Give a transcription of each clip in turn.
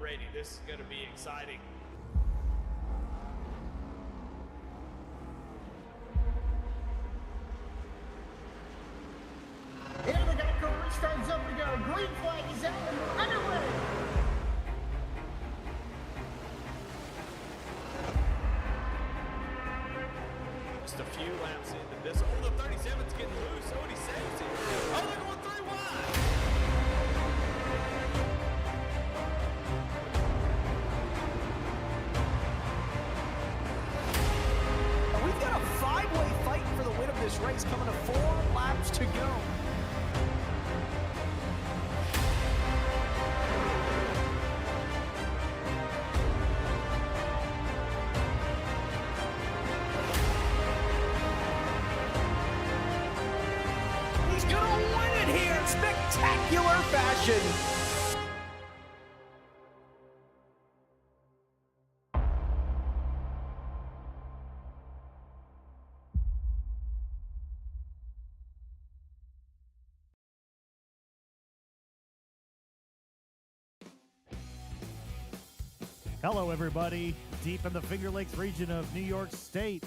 ready. This is going to be exciting. And we got a car restart zone to go. Green flag is out and we're underway. Just a few laps into this. Oh, the 37's getting loose. Oh, and he saves it. Oh, they're going 3 wide. We've got a 5-way fight for the win of this race coming to 4 laps to go. Spectacular fashion. Hello, everybody. Deep in the Finger Lakes region of New York State,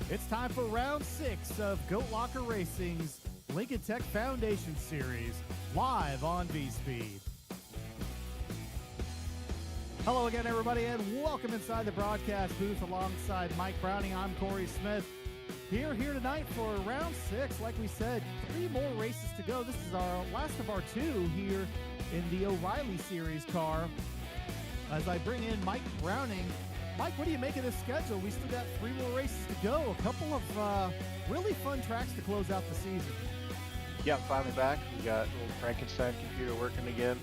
it's time for round 6 of Goat Locker Racing's Lincoln Tech Foundation Series, live on V-Speed. Hello again, everybody, and welcome inside the broadcast booth alongside Mike Browning. I'm Corey Smith. Here tonight for round 6. Like we said, 3 more races to go. This is our last of our 2 here in the O'Reilly Series car. As I bring in Mike Browning. Mike, what do you make of this schedule? We still got 3 more races to go. A couple of really fun tracks to close out the season. Yeah, I'm finally back. We got a little Frankenstein computer working again.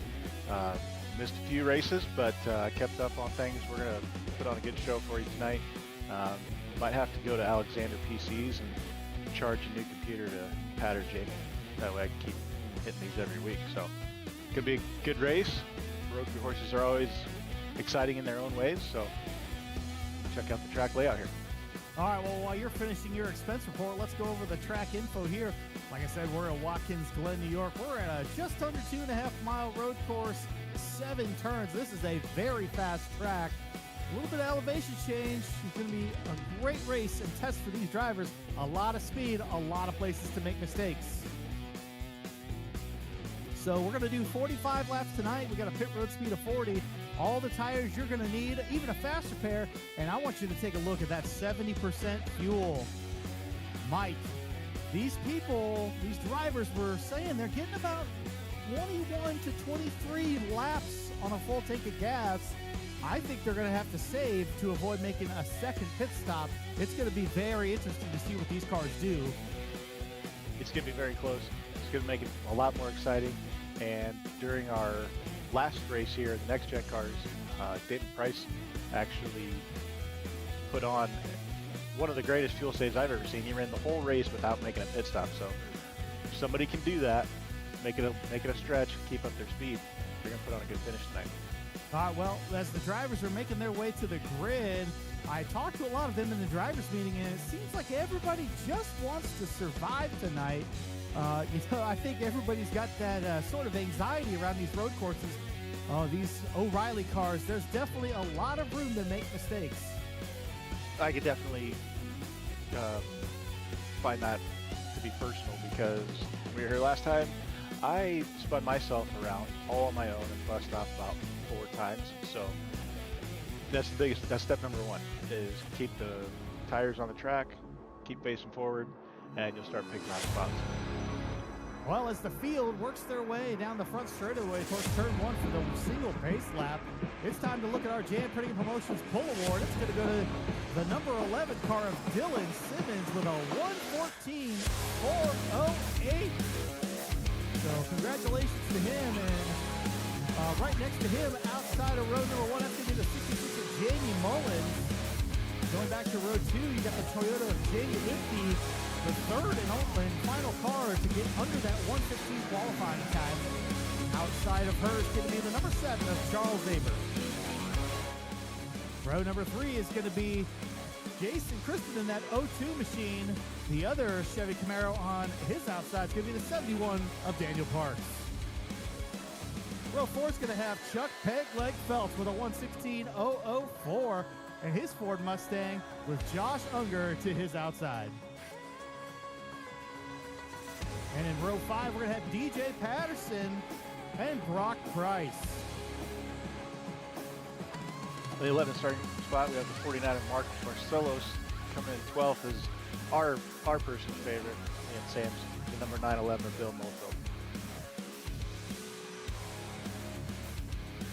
Missed a few races, but kept up on things. We're going to put on a good show for you tonight. Might have to go to Alexander PCs and charge a new computer to Pat or Jake. That way I can keep hitting these every week. So, could be a good race. Road crew horses are always exciting in their own ways, so check out the track layout here. All right, well, while you're finishing your expense report, let's go over the track info here. Like I said, we're at Watkins Glen, New York. We're at a just under 2.5-mile road course, 7 turns. This is a very fast track. A little bit of elevation change. It's going to be a great race and test for these drivers. A lot of speed, a lot of places to make mistakes. So we're going to do 45 laps tonight. We got a pit road speed of 40. All the tires you're going to need, even a faster pair. And I want you to take a look at that 70% fuel. Mike, these people, these drivers were saying they're getting about 21 to 23 laps on a full tank of gas. I think they're going to have to save to avoid making a second pit stop. It's going to be very interesting to see what these cars do. It's going to be very close. It's going to make it a lot more exciting. And during our last race here, the next gen cars, David Price actually put on one of the greatest fuel saves I've ever seen. He ran the whole race without making a pit stop. So if somebody can do that, make it a stretch, keep up their speed, they're going to put on a good finish tonight. All right, well, as the drivers are making their way to the grid, I talked to a lot of them in the drivers meeting, and it seems like everybody just wants to survive tonight. I think everybody's got that sort of anxiety around these road courses. These O'Reilly cars, there's definitely a lot of room to make mistakes. I could definitely find that to be personal, because when we were here last time, I spun myself around all on my own and bust off about 4 times. So that's step number 1, is keep the tires on the track, keep facing forward, and you'll start picking out spots. Well, as the field works their way down the front straightaway towards turn 1 for the single pace lap, it's time to look at our Jam Printing Promotions Pull Award. It's going to go to the number 11 car of Dylan Simmons with a 1:14.408. So congratulations to him. And right next to him, outside of road number 1, that's going to be the 66 of Jamie Mullins. Going back to road 2, you got the Toyota of Jamie Limpy, the third and final car to get under that 1:15 qualifying time. Outside of her is going to be the number 7 of Charles Aber. Row number 3 is going to be Jason Crispin in that 02 machine. The other Chevy Camaro on his outside is going to be the 71 of Daniel Parks. Row 4 is going to have Chuck Pegleg Phelps with a 1:16.004, and his Ford Mustang with Josh Unger to his outside. And in row 5, we're going to have DJ Patterson and Brock Price. The 11th starting spot, we have the 49 of Mark Barcelos coming in 12th as our person's favorite, and Sam's the number 911 of Bill Mofield.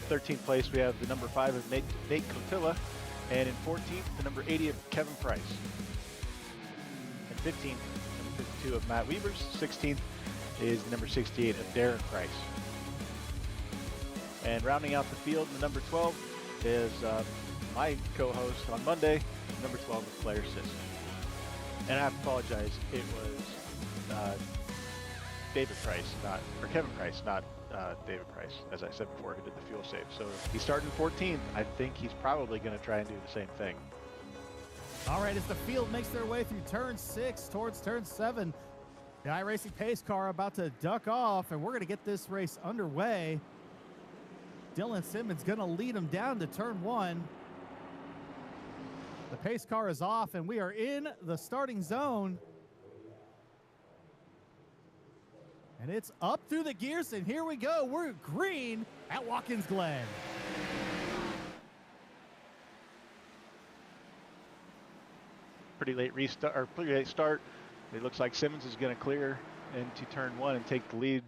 13th place, we have the number 5 of Nate Cotilla, and in 14th, the number 80 of Kevin Price. And 15th, number 52 of Matt Weavers. 16th is the number 68 of Darren Price. And rounding out the field, the number 12 is my co-host on Monday, number 12 is Blair Sisson. And I have to apologize, it was Kevin Price, not David Price, as I said before, who did the fuel save. So he's starting 14th. I think he's probably going to try and do the same thing. All right, as the field makes their way through turn 6 towards turn 7, the iRacing pace car about to duck off, and we're going to get this race underway. Dylan Simmons going to lead him down to turn 1. The pace car is off, and we are in the starting zone. And it's up through the gears, and here we go. We're green at Watkins Glen. Pretty late start. It looks like Simmons is going to clear into turn 1 and take the lead.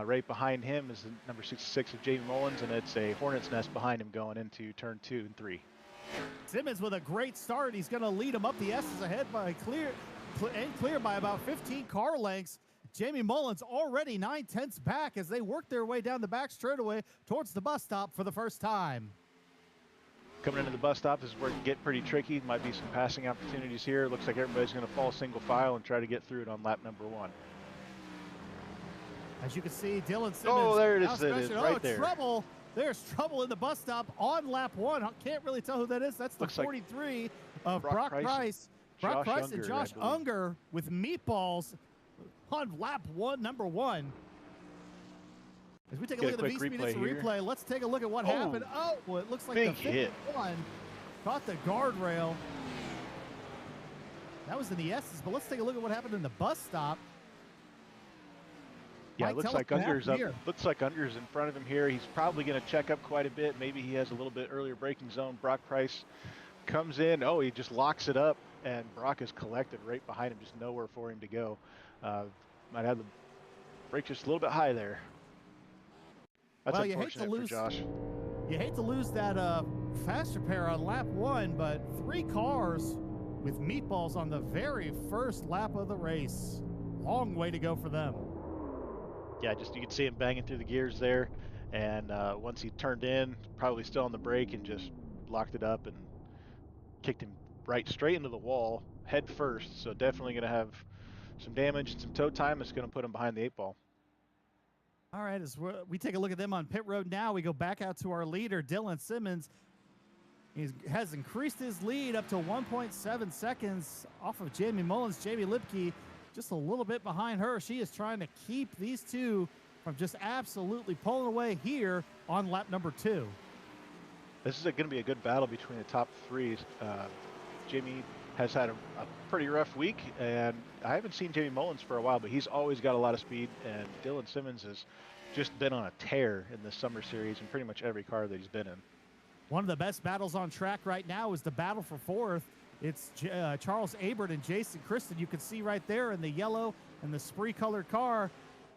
Right behind him is the number 66 of Jamie Mullins, and it's a hornet's nest behind him going into turn 2 and 3. Simmons with a great start. He's going to lead him up the S's ahead by clear by about 15 car lengths. Jamie Mullins already 9/10 back as they work their way down the back straightaway towards the bus stop for the first time. Coming into the bus stop, this is where it can get pretty tricky. Might be some passing opportunities here. Looks like everybody's going to fall single file and try to get through it on lap number 1. As you can see, Dylan Simmons. Oh, there it is. It is right there. Trouble. There's trouble in the bus stop on lap 1. Can't really tell who that is. That's the Looks like 43 of Brock Price. Brock Price and Josh Unger with meatballs on lap 1, number 1. As we take a look at the V-Speed replay, let's take a look at what happened. Oh, well, it looks like the 51 caught the guardrail. That was in the S's, but let's take a look at what happened in the bus stop. Yeah, it looks like Unger's up. Looks like Unger's in front of him here. He's probably going to check up quite a bit. Maybe he has a little bit earlier braking zone. Brock Price comes in. Oh, he just locks it up, and Brock is collected right behind him. Just nowhere for him to go. Might have the brake just a little bit high there. That's unfortunate for Josh. You hate to lose that faster pair on lap 1, but 3 cars with meatballs on the very first lap of the race. Long way to go for them. Yeah, just you could see him banging through the gears there, and once he turned in, probably still on the brake, and just locked it up and kicked him right straight into the wall, head first. So definitely going to have some damage and some tow time. It's going to put him behind the 8 ball. All right, as we take a look at them on pit road now, we go back out to our leader, Dylan Simmons. He has increased his lead up to 1.7 seconds off of Jamie Mullins. Jamie Lipke just a little bit behind her. She is trying to keep these two from just absolutely pulling away here on lap number 2. This is going to be a good battle between the top 3. Jamie has had a pretty rough week, and I haven't seen Jamie Mullins for a while, but he's always got a lot of speed, and Dylan Simmons has just been on a tear in the summer series in pretty much every car that he's been in. One of the best battles on track right now is the battle for 4th. It's Charles Abert and Jason Kristen. You can see right there in the yellow and the spree-colored car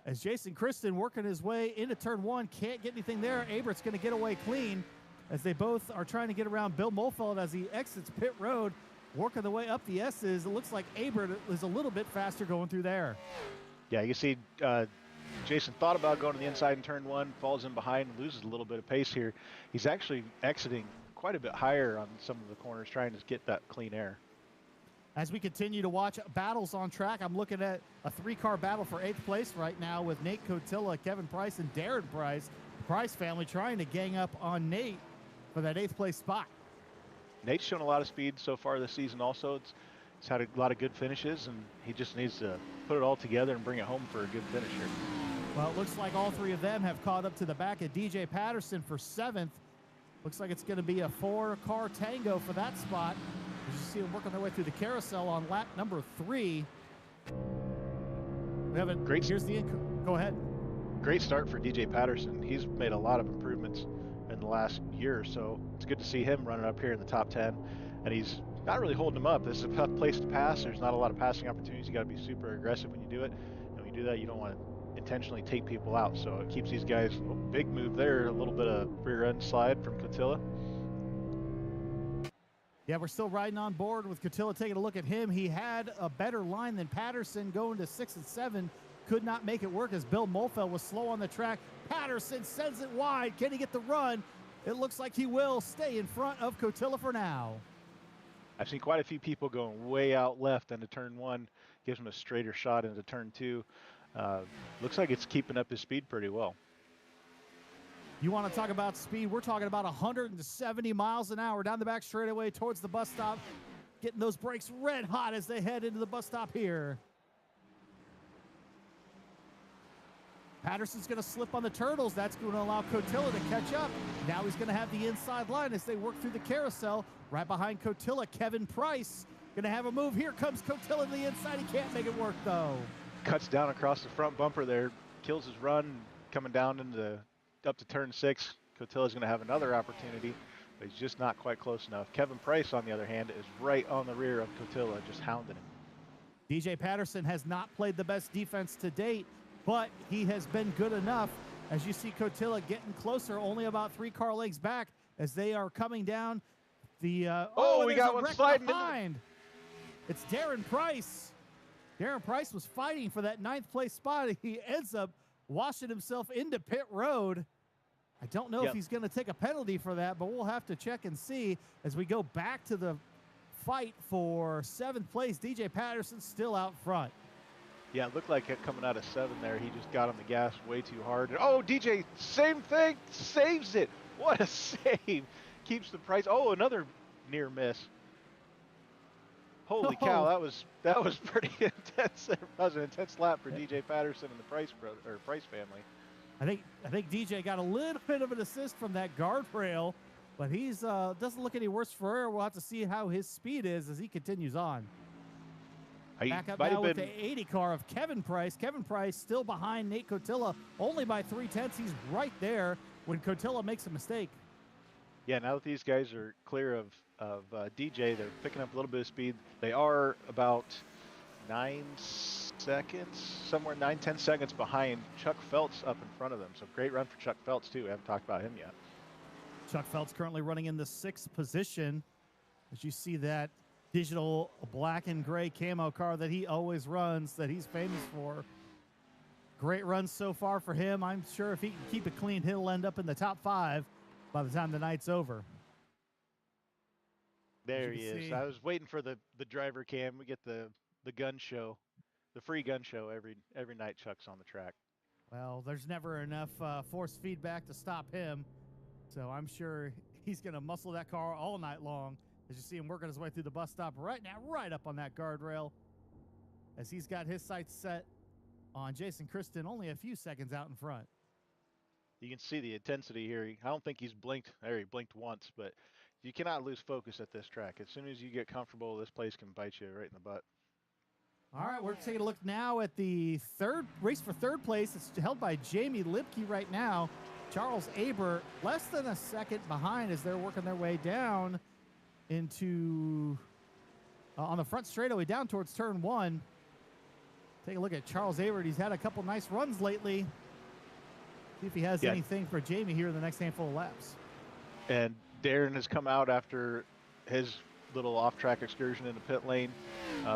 as Jason Kristen working his way into turn 1. Can't get anything there. Abert's going to get away clean as they both are trying to get around Bill Mulfeld as he exits pit road, working the way up the S's. It looks like Abert is a little bit faster going through there. Yeah, you see Jason thought about going to the inside in turn 1, falls in behind, loses a little bit of pace here. He's actually exiting quite a bit higher on some of the corners, trying to get that clean air. As we continue to watch battles on track, I'm looking at a 3-car battle for 8th place right now with Nate Cotilla, Kevin Price, and Darren Price. The Price family trying to gang up on Nate for that 8th place spot. Nate's shown a lot of speed so far this season also. He's had a lot of good finishes, and he just needs to put it all together and bring it home for a good finish here. Well, it looks like all three of them have caught up to the back of DJ Patterson for 7th. Looks like it's going to be a 4-car tango for that spot. As you see them working their way through the carousel on lap number 3. We have a Great. Here's the go ahead. Great start for DJ Patterson. He's made a lot of improvements in the last year or so. It's good to see him running up here in the top 10, and he's not really holding them up. This is a tough place to pass. There's not a lot of passing opportunities. You got to be super aggressive when you do it, and when you do that, you don't want to intentionally take people out. So it keeps these guys. Oh, big move there. A little bit of rear end slide from Cotilla. Yeah, we're still riding on board with Cotilla. Taking a look at him, he had a better line than Patterson going to 6 and 7. Could not make it work as Bill Molfeld was slow on the track. Patterson sends it wide. Can he get the run? It looks like he will stay in front of Cotilla for now. I've seen quite a few people going way out left into turn 1. Gives him a straighter shot into turn 2. Looks like it's keeping up his speed pretty well. You want to talk about speed? We're talking about 170 miles an hour down the back straightaway towards the bus stop. Getting those brakes red hot as they head into the bus stop here. Patterson's going to slip on the turtles. That's going to allow Cotilla to catch up. Now he's going to have the inside line as they work through the carousel. Right behind Cotilla, Kevin Price going to have a move. Here comes Cotilla to the inside. He can't make it work, though. Cuts down across the front bumper there. Kills his run. Coming down into up to turn 6. Cotilla's going to have another opportunity, but he's just not quite close enough. Kevin Price, on the other hand, is right on the rear of Cotilla, just hounding him. DJ Patterson has not played the best defense to date, but he has been good enough. As you see Cotilla getting closer, only about 3 car lengths back as they are coming down the we got one sliding behind. It's Darren Price. Darren Price was fighting for that 9th place spot. He ends up washing himself into pit road. I don't know if he's going to take a penalty for that, but we'll have to check and see as we go back to the fight for 7th place. DJ Patterson still out front. Yeah, it looked like it coming out of 7 there. He just got on the gas way too hard. Oh, DJ, same thing, saves it. What a save. Keeps the Price. Oh, another near miss. Holy cow, that was pretty intense. That was an intense lap for DJ Patterson and the Price family. I think DJ got a little bit of an assist from that guardrail, but he's doesn't look any worse for air. We'll have to see how his speed is as he continues on. Back up now with the 80 car of Kevin Price. Kevin Price still behind Nate Cotilla, only by 0.3. He's right there when Cotilla makes a mistake. Yeah, now that these guys are clear of DJ, they're picking up a little bit of speed. They are about 9 seconds, somewhere 9-10 seconds behind Chuck Phelps up in front of them. So great run for Chuck Phelps too. We haven't talked about him yet. Chuck Phelps currently running in the 6th position. As you see that digital black and gray camo car that he always runs, that he's famous for. Great run so far for him. I'm sure if he can keep it clean, he'll end up in the top 5 by the time the night's over. There he is. I was waiting for the driver cam. We get the gun show, the free gun show every night Chuck's on the track. Well, there's never enough force feedback to stop him, so I'm sure he's going to muscle that car all night long. As you see him working his way through the bus stop right now, right up on that guardrail, as he's got his sights set on Jason Kristen, only a few seconds out in front. You can see the intensity here. I don't think he's blinked. There, he blinked once, but you cannot lose focus at this track. As soon as you get comfortable, this place can bite you right in the butt. All right, we're taking a look now at the race for 3rd place. It's held by Jamie Lipke right now. Charles Aber less than a second behind as they're working their way down into on the front straightaway down towards turn 1. Take a look at Charles Aber. He's had a couple nice runs lately. See if he has anything for Jamie here in the next handful of laps. And Darren has come out after his little off-track excursion in the pit lane.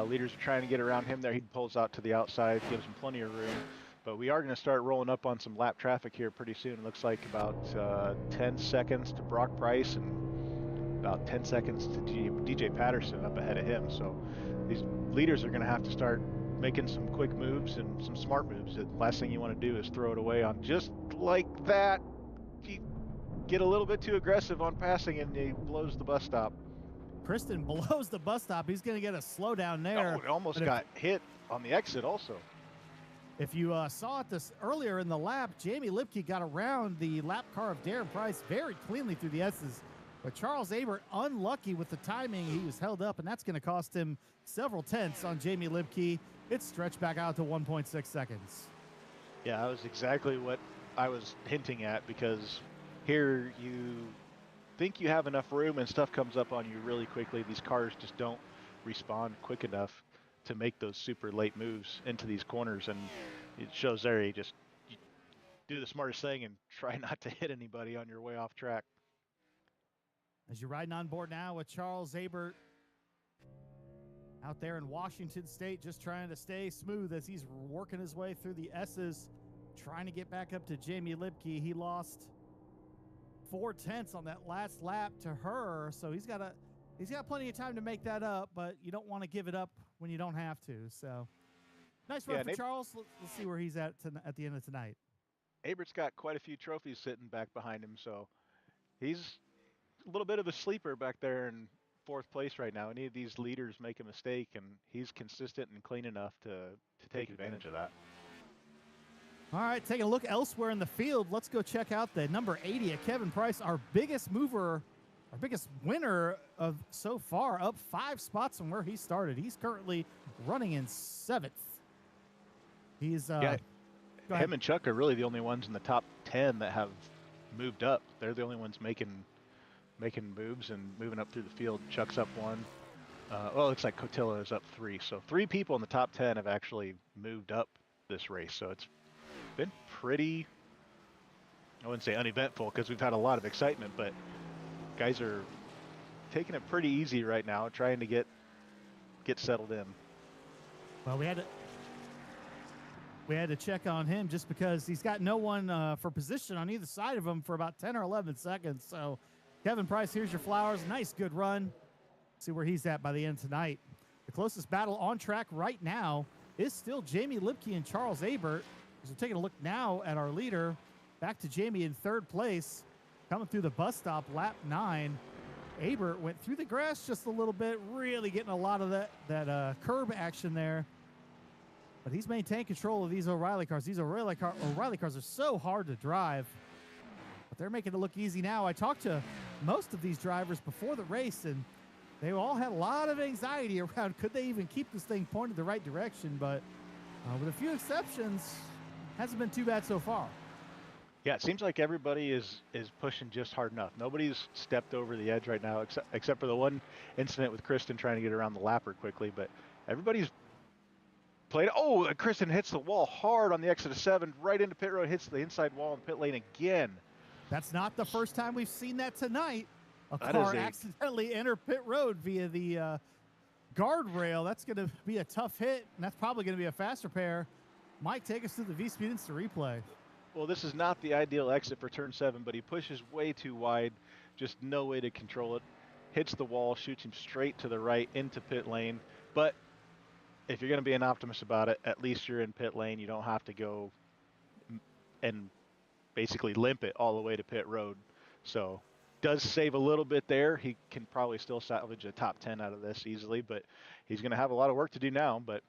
Leaders are trying to get around him there. He pulls out to the outside, gives him plenty of room. But we are going to start rolling up on some lap traffic here pretty soon. It looks like about 10 seconds to Brock Price and about 10 seconds to DJ Patterson up ahead of him. So these leaders are going to have to start making some quick moves and some smart moves. The last thing you want to do is throw it away on just like that. You get a little bit too aggressive on passing and he blows the bus stop. Kristen blows the bus stop. He's going to get a slowdown there. Oh, it almost got hit on the exit also. If you saw it this earlier in the lap, Jamie Lipke got around the lap car of Darren Price very cleanly through the S's. But Charles Abert, unlucky with the timing, he was held up, and that's going to cost him several tenths on Jamie Lipke. It's stretched back out to 1.6 seconds. Yeah, that was exactly what I was hinting at, because here you think you have enough room and stuff comes up on you really quickly. These cars just don't respond quick enough to make those super late moves into these corners, and it shows there you do the smartest thing and try not to hit anybody on your way off track. As you're riding on board now with Charles Abert out there in Washington State, just trying to stay smooth as he's working his way through the S's, trying to get back up to Jamie Lipke. He lost 4 tenths on that last lap to her, so he's got plenty of time to make that up, but you don't want to give it up when you don't have to. So nice run for Charles. Let's see where he's at the end of tonight. Abert's got quite a few trophies sitting back behind him, so he's a little bit of a sleeper back there in 4th place right now. Any of these leaders make a mistake, and he's consistent and clean enough to take advantage of that. All right, taking a look elsewhere in the field, let's go check out the number 80 at Kevin Price, our biggest mover, our biggest winner of so far, up 5 spots from where he started. He's currently running in 7th. He's him and Chuck are really the only ones in the top 10 that have moved up. They're the only ones making moves and moving up through the field. Chuck's up 1. Well, it looks like Cotilla is up 3. So 3 people in the top 10 have actually moved up this race. So it's been pretty, I wouldn't say uneventful, because we've had a lot of excitement, but guys are taking it pretty easy right now, trying to get settled in. Well, we had to check on him just because he's got no one for position on either side of him for about 10 or 11 seconds. So Kevin Price, here's your flowers. Nice, good run. See where he's at by the end of tonight. The closest battle on track right now is still Jamie Lipke and Charles Abert. So taking a look now at our leader, back to Jamie in 3rd place, coming through the bus stop, lap 9. Abert went through the grass just a little bit, really getting a lot of that curb action there. But he's maintained control of these O'Reilly cars. These O'Reilly cars are so hard to drive, but they're making it look easy now. I talked to most of these drivers before the race, and they all had a lot of anxiety around could they even keep this thing pointed the right direction, but with a few exceptions, hasn't been too bad so far. Yeah, it seems like everybody is pushing just hard enough. Nobody's stepped over the edge right now, except for the one incident with Kristen trying to get around the lapper quickly, but everybody's played. Oh, Kristen hits the wall hard on the exit of 7, right into pit road, hits the inside wall in pit lane again. That's not the first time we've seen that tonight. A car accidentally entered pit road via the guardrail. That's going to be a tough hit, and that's probably going to be a fast repair. Mike, take us through the V-Speed Instant Replay. Well, this is not the ideal exit for turn 7, but he pushes way too wide, just no way to control it. Hits the wall, shoots him straight to the right into pit lane. But if you're going to be an optimist about it, at least you're in pit lane. You don't have to go and basically limp it all the way to pit road. So does save a little bit there. He can probably still salvage a top 10 out of this easily, but he's going to have a lot of work to do now. But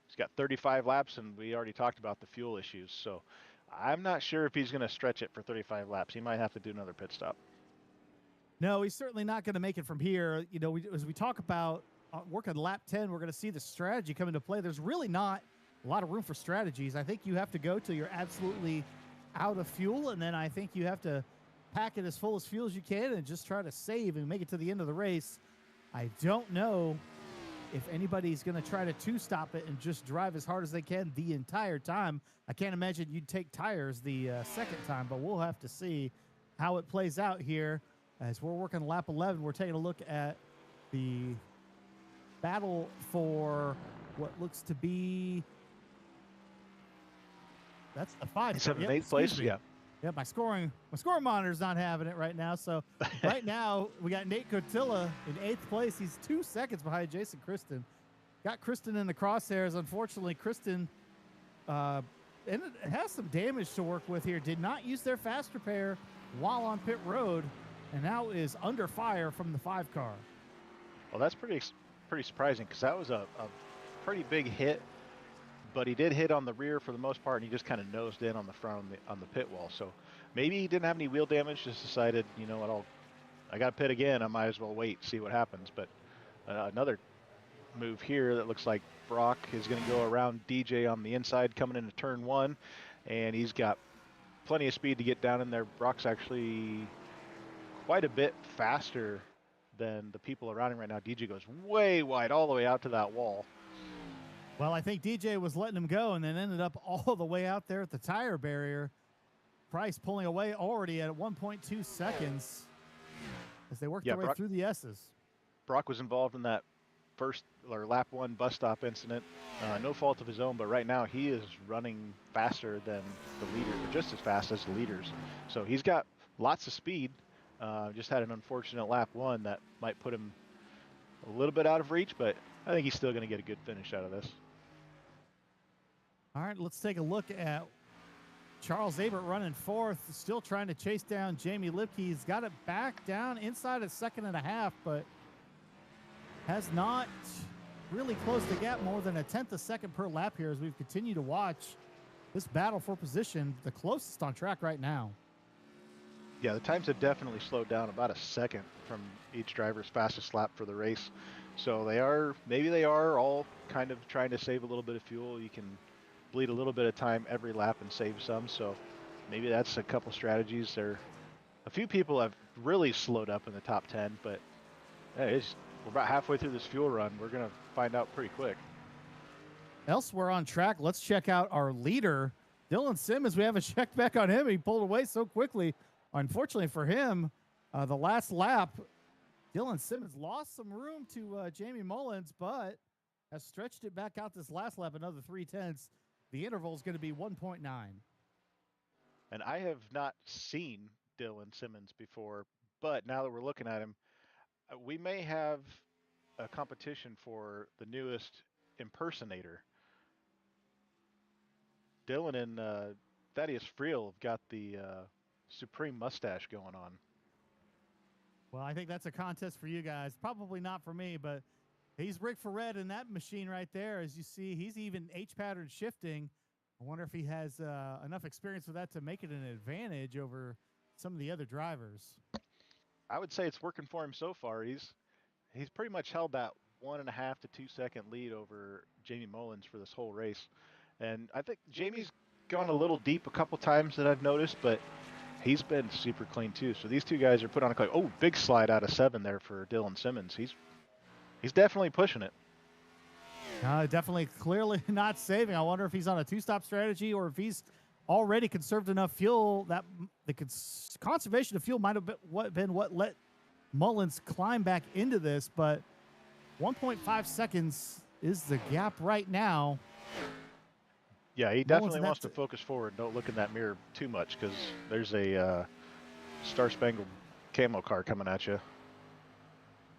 he's got 35 laps, and we already talked about the fuel issues. So I'm not sure if he's going to stretch it for 35 laps. He might have to do another pit stop. No, he's certainly not going to make it from here. You know, as we talk about working lap 10, we're going to see the strategy come into play. There's really not a lot of room for strategies. I think you have to go till you're absolutely out of fuel, and then I think you have to pack it as full as fuel as you can and just try to save and make it to the end of the race. I don't know if anybody's going to try to two-stop it and just drive as hard as they can the entire time. I can't imagine you'd take tires the second time, but we'll have to see how it plays out here. As we're working lap 11, we're taking a look at the battle for what looks to be, that's the 5th. 7th and 8th place, yeah. Yeah, my scoring monitor's not having it right now. So right now we got Nate Cotilla in 8th place. He's 2 seconds behind Jason Kristen. Got Kristen in the crosshairs. Unfortunately, Kristen has some damage to work with here. Did not use their fast repair while on pit road, and now is under fire from the 5 car. Well, that's pretty surprising, because that was a pretty big hit but he did hit on the rear for the most part, and he just kind of nosed in on the front on the pit wall. So maybe he didn't have any wheel damage. Just decided, you know what, I got to pit again. I might as well wait, see what happens. But another move here that looks like Brock is going to go around DJ on the inside, coming into turn 1, and he's got plenty of speed to get down in there. Brock's actually quite a bit faster than the people around him right now. DJ goes way wide all the way out to that wall. Well, I think DJ was letting him go and then ended up all the way out there at the tire barrier. Price pulling away already at 1.2 seconds as they work their way through the S's. Brock was involved in that first or lap 1 bus stop incident. No fault of his own, but right now he is running faster than the leader, or just as fast as the leaders. So he's got lots of speed. Just had an unfortunate lap 1 that might put him a little bit out of reach, but I think he's still going to get a good finish out of this. All right, let's take a look at Charles Abert running 4th, still trying to chase down Jamie Lipke. He's got it back down inside a 2.5, but has not really closed the gap more than 1/10 of a second per lap here as we've continued to watch this battle for position, the closest on track right now. Yeah, the times have definitely slowed down about a second from each driver's fastest lap for the race. So maybe they are all kind of trying to save a little bit of fuel. You can bleed a little bit of time every lap and save some. So maybe that's a couple strategies there. A few people have really slowed up in the top 10, but hey, we're about halfway through this fuel run. We're going to find out pretty quick. Elsewhere on track, let's check out our leader, Dylan Simmons. We haven't checked back on him. He pulled away so quickly. Unfortunately for him, the last lap, Dylan Simmons lost some room to Jamie Mullins, but has stretched it back out this last lap another 0.3. The interval is going to be 1.9. And I have not seen Dylan Simmons before, but now that we're looking at him, we may have a competition for the newest impersonator. Dylan and Thaddeus Friel have got the supreme mustache going on. Well, I think that's a contest for you guys. Probably not for me, but he's Rick Ferret in that machine right there. As you see, he's even H-pattern shifting. I wonder if he has enough experience with that to make it an advantage over some of the other drivers. I would say it's working for him so far. He's pretty much held that 1.5 to 2 second lead over Jamie Mullins for this whole race. And I think Jamie's gone a little deep a couple times that I've noticed, but he's been super clean too. So these two guys are put on a quick. Oh, big slide out of 7 there for Dylan Simmons. He's definitely pushing it. Definitely, clearly not saving. I wonder if he's on a 2-stop strategy or if he's already conserved enough fuel that the conservation of fuel might have been what let Mullins climb back into this. But 1.5 seconds is the gap right now. Yeah, he definitely wants to focus forward. Don't look in that mirror too much because there's a Star Spangled camo car coming at you.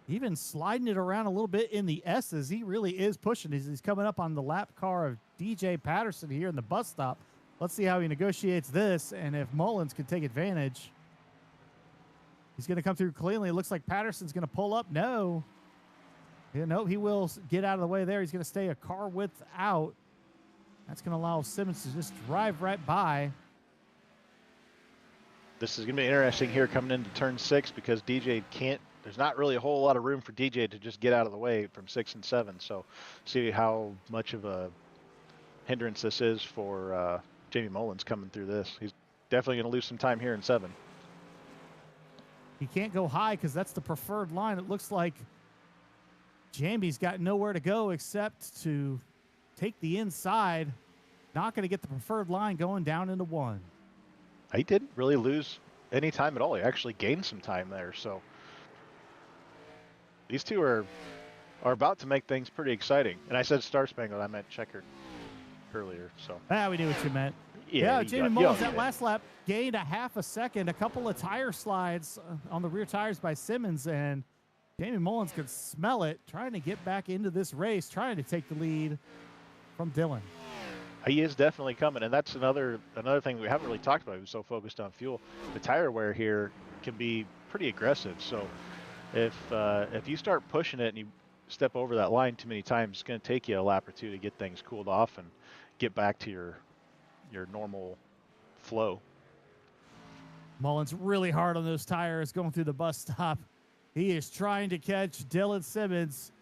Even sliding it around a little bit in the S's. He really is pushing. He's coming up on the lap car of DJ Patterson here in the bus stop. Let's see how he negotiates this and if Mullins can take advantage. He's going to come through cleanly. It looks like Patterson's going to pull up. No. Yeah, no, he will get out of the way there. He's going to stay a car width out. That's going to allow Simmons to just drive right by. This is going to be interesting here coming into turn 6 because DJ can't. There's not really a whole lot of room for DJ to just get out of the way from 6 and 7. So see how much of a hindrance this is for Jamie Mullins coming through this. He's definitely going to lose some time here in 7. He can't go high because that's the preferred line. It looks like Jamie's got nowhere to go except to take the inside. Not going to get the preferred line going down into 1. He didn't really lose any time at all. He actually gained some time there. So these two are about to make things pretty exciting. And I said Star Spangled, I meant checkered earlier. So we knew what you meant. Yeah, Jamie Mullins that last lap gained a half a second, a couple of tire slides on the rear tires by Simmons, and Jamie Mullins could smell it, trying to get back into this race, trying to take the lead from Dylan. He is definitely coming, and that's another thing we haven't really talked about. We're so focused on fuel. The tire wear here can be pretty aggressive. So if you start pushing it and step over that line too many times, it's going to take you a lap or two to get things cooled off and get back to your normal flow. Mullins really hard on those tires going through the bus stop. He is trying to catch Dylan Simmons.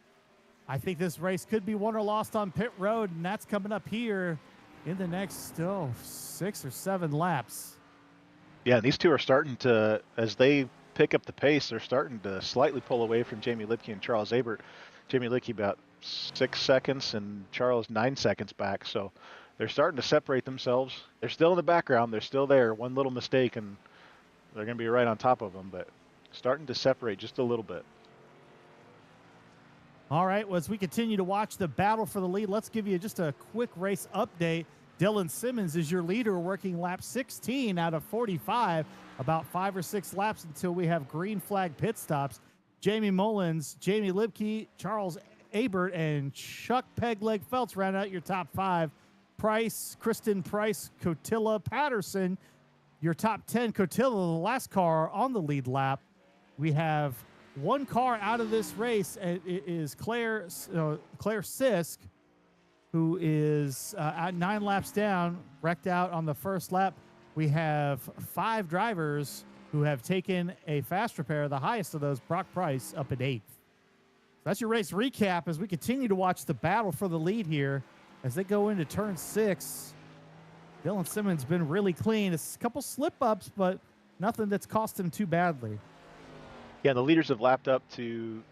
I think this race could be won or lost on pit road, and that's coming up here in the next 6 or 7 laps. Yeah, these two are starting to, as they pick up the pace, they're starting to slightly pull away from Jamie Lipke and Charles Abert. Jamie Lipke about 6 seconds and Charles 9 seconds back. So they're starting to separate themselves. They're still in the background. They're still there. One little mistake and they're going to be right on top of them, but starting to separate just a little bit. All right, well, as we continue to watch the battle for the lead, let's give you just a quick race update. Dylan Simmons is your leader, working lap 16 out of 45, about 5 or 6 laps until we have green flag pit stops. Jamie Mullins, Jamie Lipke, Charles Abert, and Chuck Pegleg Feltz round out your top 5. Price, Kristen Price, Cotilla, Patterson, your top 10. Cotilla, the last car on the lead lap. We have one car out of this race. It is Claire Sisk, who is at 9 laps down, wrecked out on the first lap. We have 5 drivers who have taken a fast repair, the highest of those, Brock Price, up at 8th. That's your race recap as we continue to watch the battle for the lead here as they go into turn 6. Dylan Simmons been really clean. It's a couple slip-ups, but nothing that's cost him too badly. Yeah, the leaders have lapped up to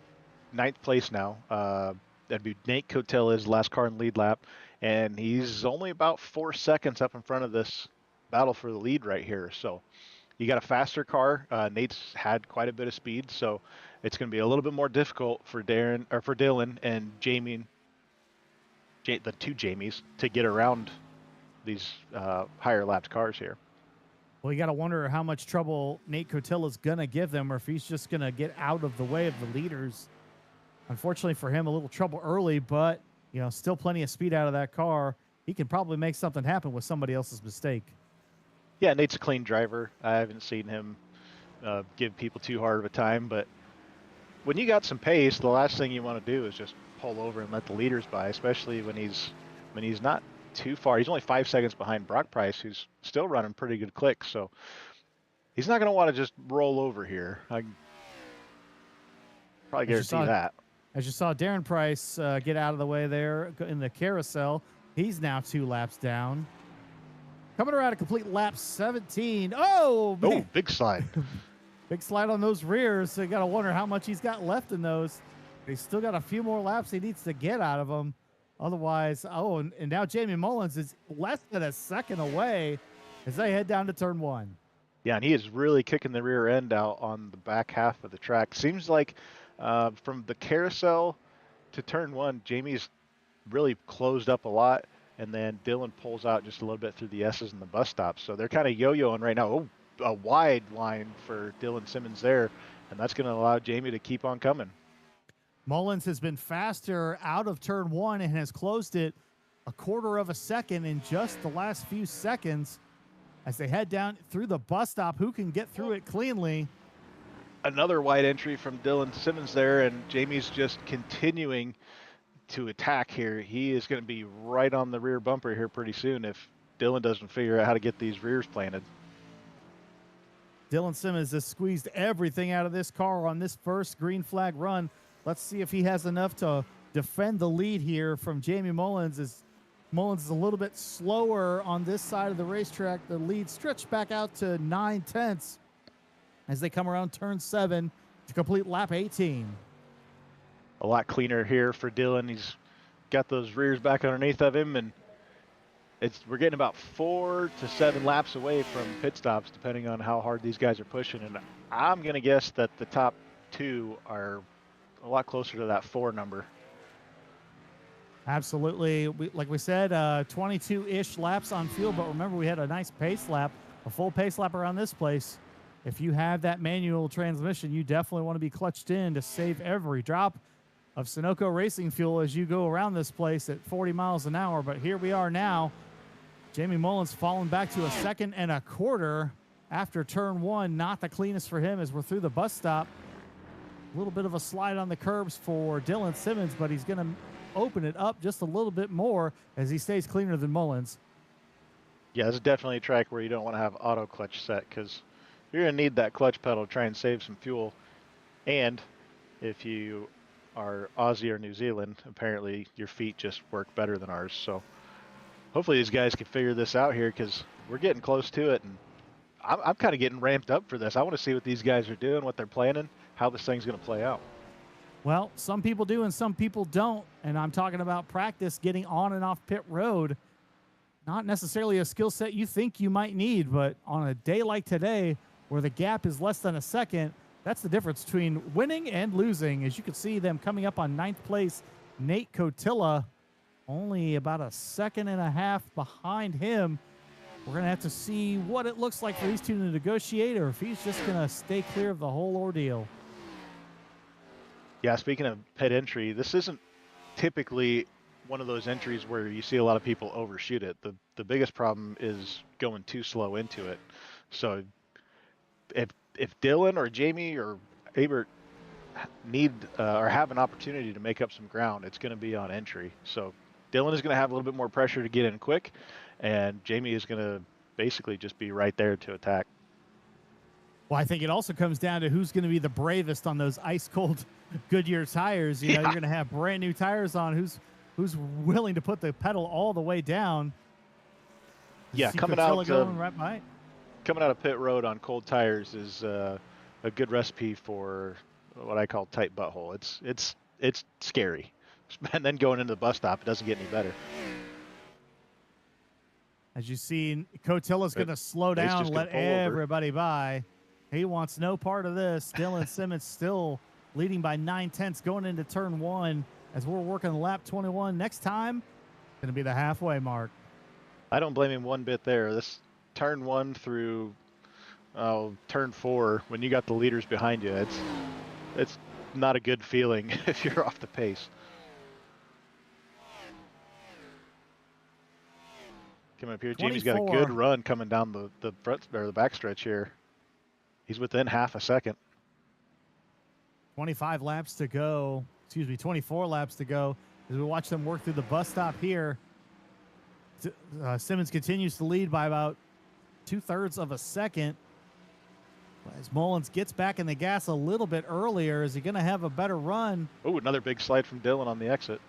9th place now. That'd be Nate Cotilla's last car in lead lap, and he's only about 4 seconds up in front of this battle for the lead right here. So you got a faster car. Nate's had quite a bit of speed, so it's going to be a little bit more difficult for Dylan and Jamie, the two Jamies, to get around these higher lapped cars here. Well, you got to wonder how much trouble Nate Cotilla's going to give them, or if he's just going to get out of the way of the leaders. Unfortunately for him, a little trouble early, but still plenty of speed out of that car. He can probably make something happen with somebody else's mistake. Yeah, Nate's a clean driver. I haven't seen him give people too hard of a time, but when you got some pace, the last thing you want to do is just pull over and let the leaders by, especially when he's not too far. He's only 5 seconds behind Brock Price, who's still running pretty good clicks, so he's not going to want to just roll over here. I can probably guarantee that. As you saw Darren Price get out of the way there in the carousel, he's now 2 laps down. Coming around a complete lap 17. Oh, big slide. Big slide on those rears. So you got to wonder how much he's got left in those. He's still got a few more laps he needs to get out of them. Otherwise, and now Jamie Mullins is less than a second away as they head down to turn 1. Yeah, and he is really kicking the rear end out on the back half of the track. Seems like from the carousel to turn 1, Jamie's really closed up a lot, and then Dylan pulls out just a little bit through the S's and the bus stops. So they're kind of yo-yoing right now. Oh, a wide line for Dylan Simmons there, and that's going to allow Jamie to keep on coming. Mullins has been faster out of turn 1 and has closed it a quarter of a second in just the last few seconds as they head down through the bus stop. Who can get through it cleanly? Another wide entry from Dylan Simmons there, and Jamie's just continuing to attack here. He is going to be right on the rear bumper here pretty soon if Dylan doesn't figure out how to get these rears planted. Dylan Simmons has squeezed everything out of this car on this first green flag run. Let's see if he has enough to defend the lead here from Jamie Mullins. As Mullins is a little bit slower on this side of the racetrack. The lead stretched back out to 9/10 as they come around turn 7 to complete lap 18. A lot cleaner here for Dylan. He's got those rears back underneath of him, and we're getting about 4 to 7 laps away from pit stops, depending on how hard these guys are pushing. And I'm going to guess that the top 2 are a lot closer to that 4 number. Absolutely. Like we said, 22-ish laps on fuel, but remember we had a nice pace lap, a full pace lap around this place. If you have that manual transmission, you definitely want to be clutched in to save every drop of Sunoco racing fuel as you go around this place at 40 miles an hour. But here we are now. Jamie Mullins falling back to a 2.25 seconds after turn 1. Not the cleanest for him as we're through the bus stop. A little bit of a slide on the curbs for Dylan Simmons, but he's going to open it up just a little bit more as he stays cleaner than Mullins. Yeah, this is definitely a track where you don't want to have auto clutch set because you're going to need that clutch pedal to try and save some fuel. And if you are Aussie or New Zealand, apparently your feet just work better than ours. So hopefully these guys can figure this out here because we're getting close to it. And I'm kind of getting ramped up for this. I want to see what these guys are doing, what they're planning, how this thing's going to play out. Well, some people do and some people don't. And I'm talking about practice getting on and off pit road. Not necessarily a skill set you think you might need, but on a day like today where the gap is less than a second, that's the difference between winning and losing. As you can see them coming up on 9th place, Nate Cotilla, only about a second and a half behind him. We're going to have to see what it looks like for these two to negotiate or if he's just going to stay clear of the whole ordeal. Yeah, speaking of pit entry, this isn't typically one of those entries where you see a lot of people overshoot it. The biggest problem is going too slow into it. So if Dylan or Jamie or Abert need or have an opportunity to make up some ground, it's going to be on entry. So Dylan is going to have a little bit more pressure to get in quick, and Jamie is going to basically just be right there to attack. Well, I think it also comes down to who's going to be the bravest on those ice-cold Goodyear tires. You know, you're going to have brand new tires on. Who's willing to put the pedal all the way down? Yeah, coming out of pit road on cold tires is a good recipe for what I call tight butthole. It's scary, and then going into the bus stop, it doesn't get any better. As you see, Cotilla's going to slow down, let everybody by. He wants no part of this. Dylan Simmons still leading by 9/10 going into turn 1 as we're working lap 21. Next time, going to be the halfway mark. I don't blame him one bit there. This turn 1 through turn 4, when you got the leaders behind you, it's not a good feeling if you're off the pace. Coming up here, 24. Jamie's got a good run coming down the front or the backstretch here. He's within half a second. 24 laps to go as we watch them work through the bus stop here. Simmons continues to lead by about 2/3 of a second. As Mullins gets back in the gas a little bit earlier, is he going to have a better run? Oh, another big slide from Dylan on the exit.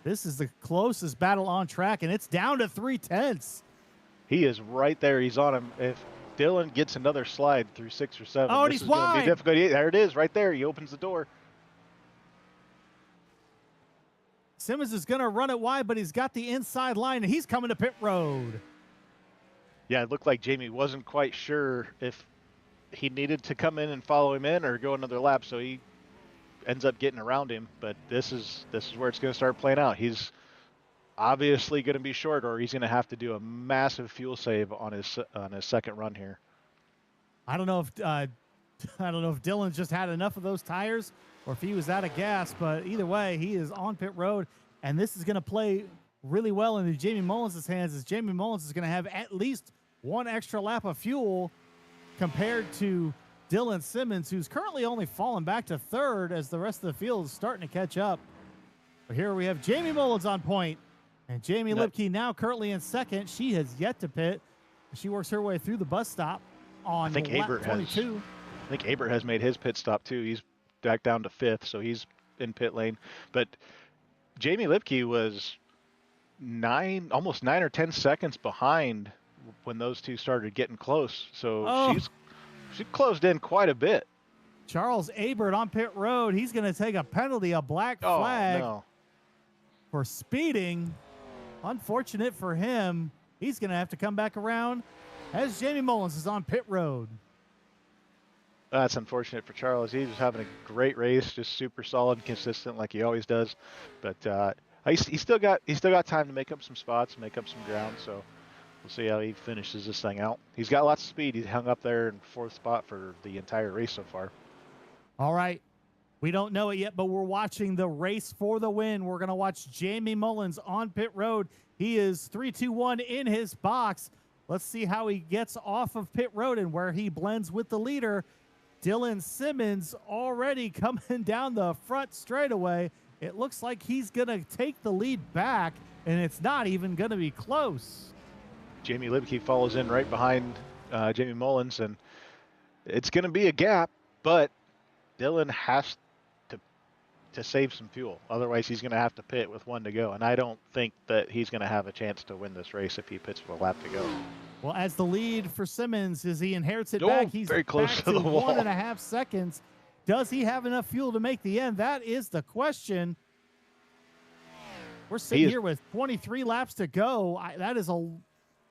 This is the closest battle on track, and it's down to 3/10. He is right there. He's on him. If Dylan gets another slide through 6 or 7, oh, and this he's is going to wide. be difficult. There it is, right there. He opens the door. Simmons is going to run it wide, but he's got the inside line, and he's coming to pit road. Yeah, it looked like Jamie wasn't quite sure if he needed to come in and follow him in or go another lap, so he ends up getting around him. But this is where it's going to start playing out. He's obviously going to be short, or he's going to have to do a massive fuel save on his second run here. I don't know if Dylan just had enough of those tires or if he was out of gas, but either way, he is on pit road, and this is going to play really well into Jamie Mullins' hands, as Jamie Mullins is going to have at least one extra lap of fuel compared to Dylan Simmons, who's currently only fallen back to 3rd as the rest of the field is starting to catch up. But here we have Jamie Mullins on point, and Jamie Lipke now currently in 2nd. She has yet to pit. She works her way through the bus stop on lap 22. I think Abert has made his pit stop too. He's back down to 5th, so he's in pit lane. But Jamie Lipke was almost 9 or 10 seconds behind when those two started getting close. So she closed in quite a bit. Charles Abert on pit road. He's going to take a penalty, a black flag for speeding. Unfortunate for him. He's going to have to come back around as Jamie Mullins is on pit road. That's unfortunate for Charles. He was having a great race, just super solid and consistent like he always does. But he's still got time to make up some spots, make up some ground. So we'll see how he finishes this thing out. He's got lots of speed. He's hung up there in 4th spot for the entire race so far. All right. We don't know it yet, but we're watching the race for the win. We're going to watch Jamie Mullins on pit road. He is 3-2-1 in his box. Let's see how he gets off of pit road and where he blends with the leader. Dylan Simmons already coming down the front straightaway. It looks like he's going to take the lead back, and it's not even going to be close. Jamie Libke follows in right behind Jamie Mullins, and it's going to be a gap, but Dylan has to save some fuel. Otherwise, he's going to have to pit with 1 to go, and I don't think that he's going to have a chance to win this race if he pits with a lap to go. Well, as the lead for Simmons, as he inherits it back, he's very close back to the wall. 1.5 seconds. Does he have enough fuel to make the end? That is the question. We're sitting here with 23 laps to go. That is a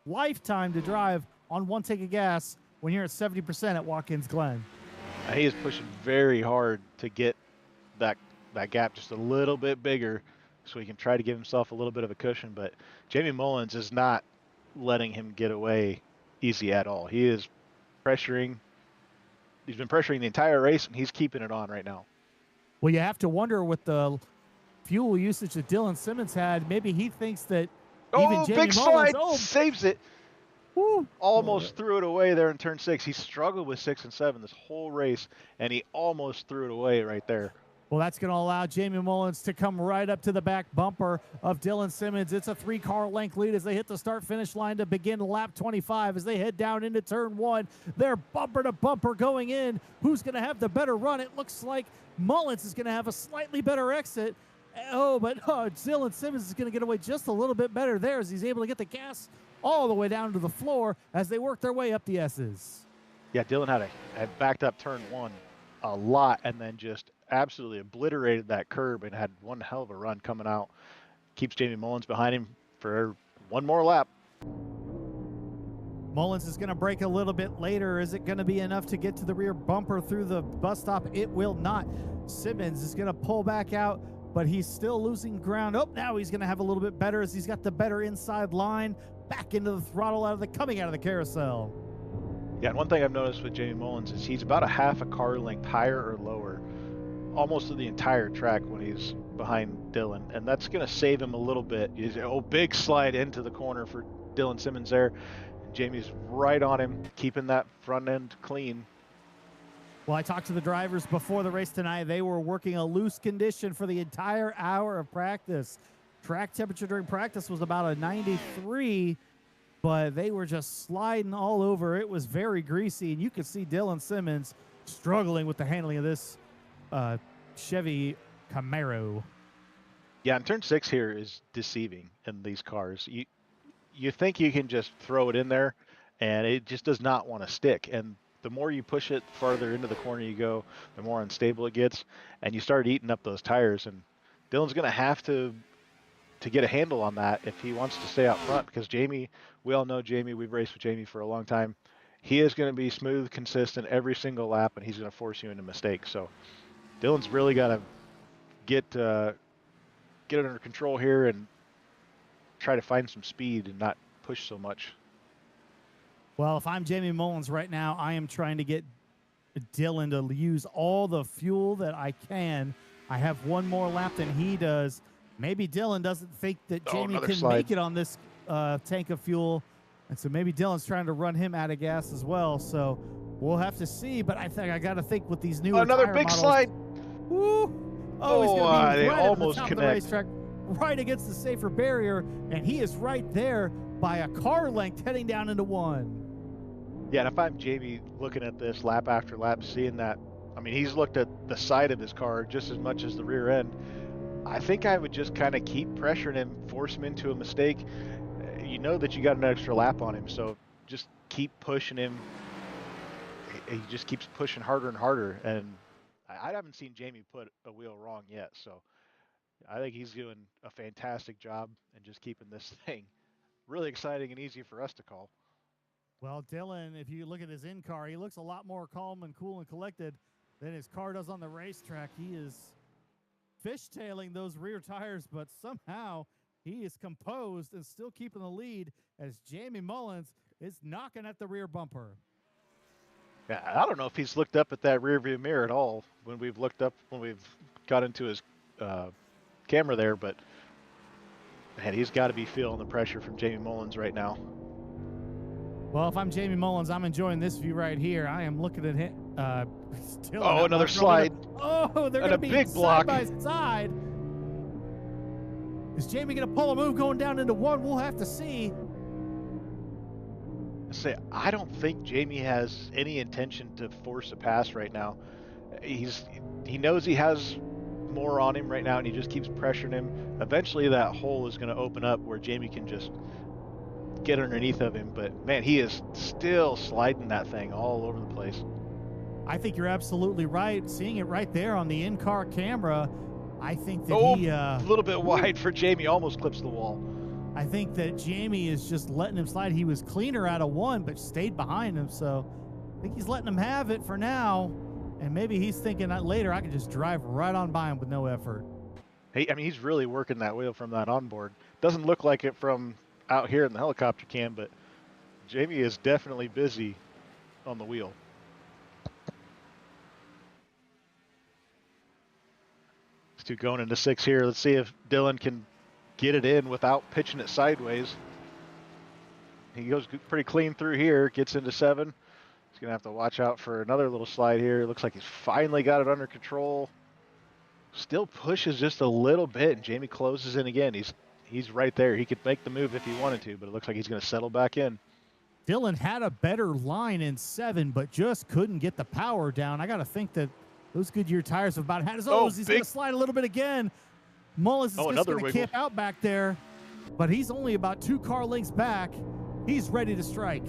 lifetime to drive on 1 tank of gas when you're at 70% at Watkins Glen. He is pushing very hard to get that gap just a little bit bigger so he can try to give himself a little bit of a cushion. But Jamie Mullins is not letting him get away easy at all. He is pressuring. He's been pressuring the entire race, and he's keeping it on right now. Well, you have to wonder with the fuel usage that Dylan Simmons had, maybe he thinks that even Jamie big Mullins, slide, saves it. Woo. Almost threw it away there in turn 6. He struggled with 6 and 7 this whole race, and he almost threw it away right there. Well, that's going to allow Jamie Mullins to come right up to the back bumper of Dylan Simmons. It's a 3-car length lead as they hit the start-finish line to begin lap 25. As they head down into turn 1, they're bumper to bumper going in. Who's going to have the better run? It looks like Mullins is going to have a slightly better exit. But Dylan Simmons is going to get away just a little bit better there as he's able to get the gas all the way down to the floor as they work their way up the S's. Yeah, Dylan had backed up turn 1 a lot and then just absolutely obliterated that curb and had one hell of a run coming out. Keeps Jamie Mullins behind him for 1 more lap. Mullins is going to brake a little bit later. Is it going to be enough to get to the rear bumper through the bus stop? It will not. Simmons is going to pull back out, but he's still losing ground. Oh, now he's going to have a little bit better as he's got the better inside line. Back into the throttle coming out of the carousel. Yeah, and one thing I've noticed with Jamie Mullins is he's about a half a car length higher or lower almost to the entire track when he's behind Dylan, and that's going to save him a little bit. He's big slide into the corner for Dylan Simmons there. Jamie's right on him, keeping that front end clean. Well, I talked to the drivers before the race tonight. They were working a loose condition for the entire hour of practice. Track temperature during practice was about a 93, but they were just sliding all over. It was very greasy, and you could see Dylan Simmons struggling with the handling of this Chevy Camaro. Yeah, and turn 6 here is deceiving in these cars. You think you can just throw it in there, and it just does not want to stick. And the more you push it farther into the corner you go, the more unstable it gets, and you start eating up those tires. And Dylan's going to have to get a handle on that if he wants to stay out front, because Jamie, we all know Jamie, we've raced with Jamie for a long time. He is going to be smooth, consistent every single lap, and he's going to force you into mistakes. So Dylan's really got to get it under control here and try to find some speed and not push so much. Well, if I'm Jamie Mullins right now, I am trying to get Dylan to use all the fuel that I can. I have 1 more lap than he does. Maybe Dylan doesn't think that Jamie can make it on this tank of fuel. And so maybe Dylan's trying to run him out of gas as well. So we'll have to see. But I think I got to think with these new another big models, slide. Woo! Oh, he's going to be they right at the almost top of the connect. racetrack, right against the safer barrier. And he is right there by a car length heading down into 1. Yeah, and if I'm Jamie looking at this lap after lap, seeing that, I mean, he's looked at the side of his car just as much as the rear end. I think I would just kind of keep pressuring him, force him into a mistake. You know that you got an extra lap on him, so just keep pushing him. He just keeps pushing harder and harder, and I haven't seen Jamie put a wheel wrong yet, so I think he's doing a fantastic job and just keeping this thing really exciting and easy for us to call. Well, Dylan, if you look at his in-car, he looks a lot more calm and cool and collected than his car does on the racetrack. He is fishtailing those rear tires, but somehow he is composed and still keeping the lead as Jamie Mullins is knocking at the rear bumper. Yeah, I don't know if he's looked up at that rear view mirror at all when we've got into his camera there, but man, he's got to be feeling the pressure from Jamie Mullins right now. Well, if I'm Jamie Mullins, I'm enjoying this view right here. I am looking at him, Still Oh, not another much. slide. Oh, they're And going to a be big side block. by side. Is Jamie going to pull a move going down into one? We'll have to see. I don't think Jamie has any intention to force a pass right now. He knows he has more on him right now, and he just keeps pressuring him. Eventually, that hole is going to open up where Jamie can just get underneath of him. But man, he is still sliding that thing all over the place. I think you're absolutely right. Seeing it right there on the in-car camera, I think that a little bit wide for Jamie, almost clips the wall. I think that Jamie is just letting him slide. He was cleaner out of one, but stayed behind him. So I think he's letting him have it for now. And maybe he's thinking that later I can just drive right on by him with no effort. He's really working that wheel from that onboard. Doesn't look like it from out here in the helicopter cam, but Jamie is definitely busy on the wheel. These two going into 6 here. Let's see if Dylan can get it in without pitching it sideways. He goes pretty clean through here, gets into 7. He's going to have to watch out for another little slide here. It looks like he's finally got it under control. Still pushes just a little bit, and Jamie closes in again. He's right there. He could make the move if he wanted to, but it looks like he's going to settle back in. Dylan had a better line in 7, but just couldn't get the power down. I got to think that those Goodyear tires have about had his he's going to slide a little bit again. Mullins is just going to camp out back there, but he's only about 2 car lengths back. He's ready to strike.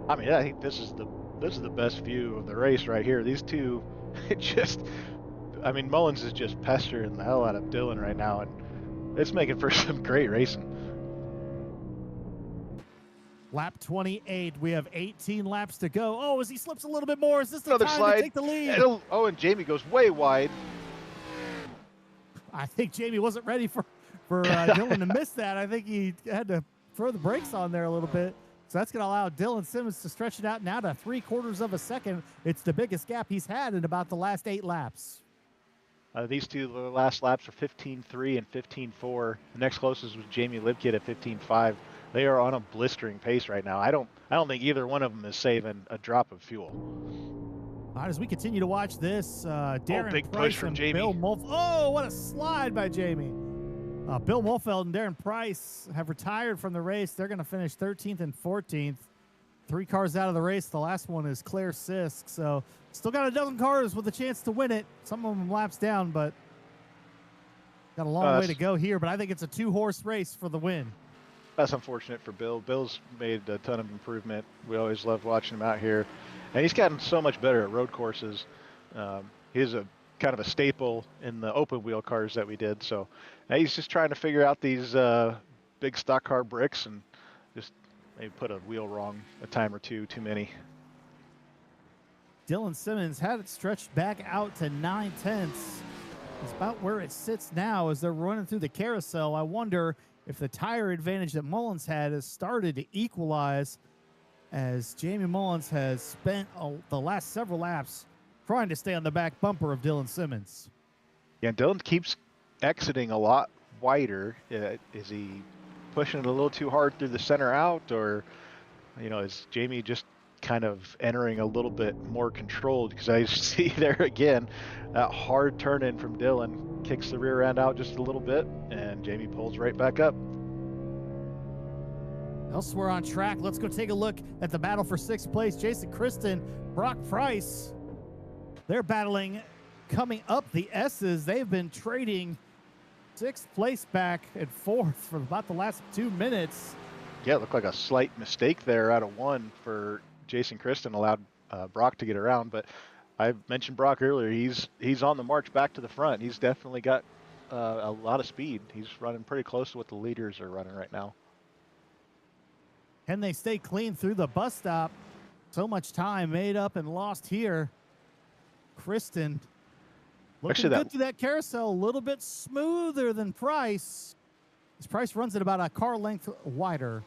I mean, I think this is the best view of the race right here. These two, Mullins is just pestering the hell out of Dylan right now, and it's making for some great racing. Lap 28. We have 18 laps to go. Oh, as he slips a little bit more, is this the Another time slide to take the lead? And Jamie goes way wide. I think Jamie wasn't ready for Dylan to miss that. I think he had to throw the brakes on there a little bit. So that's going to allow Dylan Simmons to stretch it out now to 3/4 of a second. It's the biggest gap he's had in about the last 8 laps. These two, the last laps are 15.3 and 15.4. The next closest was Jamie Libkid at 15.5. They are on a blistering pace right now. I don't think either one of them is saving a drop of fuel. All right, as we continue to watch this, Darren big Price push from and Jamie. Bill Mulfeld. Oh, what a slide by Jamie. Bill Mulfeld and Darren Price have retired from the race. They're going to finish 13th and 14th. 3 cars out of the race. The last one is Claire Sisk. So still got a dozen cars with a chance to win it. Some of them laps down, but got a long way to go here. But I think it's a 2-horse race for the win. That's unfortunate for Bill. Bill's made a ton of improvement. We always love watching him out here. And he's gotten so much better at road courses. He's a kind of a staple in the open wheel cars that we did. So he's just trying to figure out these big stock car bricks and just maybe put a wheel wrong a time or two too many. Dylan Simmons had it stretched back out to 9/10. It's about where it sits now as they're running through the carousel. I wonder if the tire advantage that Mullins had has started to equalize, as Jamie Mullins has spent the last several laps trying to stay on the back bumper of Dylan Simmons. Yeah, Dylan keeps exiting a lot wider. Is he pushing it a little too hard through the center out, or is Jamie just kind of entering a little bit more controlled? Because I see there again that hard turn in from Dylan, kicks the rear end out just a little bit, and Jamie pulls right back up. Elsewhere on track, let's go take a look at the battle for 6th place. Jason Kristen, Brock Price, they're battling coming up the S's. They've been trading 6th place back and 4th for about the last 2 minutes. Yeah, it looked like a slight mistake there out of 1 for Jason Kristen, allowed Brock to get around. But I mentioned Brock earlier. He's on the march back to the front. He's definitely got a lot of speed. He's running pretty close to what the leaders are running right now. Can they stay clean through the bus stop? So much time made up and lost here. Kristen looking good through that carousel, a little bit smoother than Price. This Price runs it about a car length wider.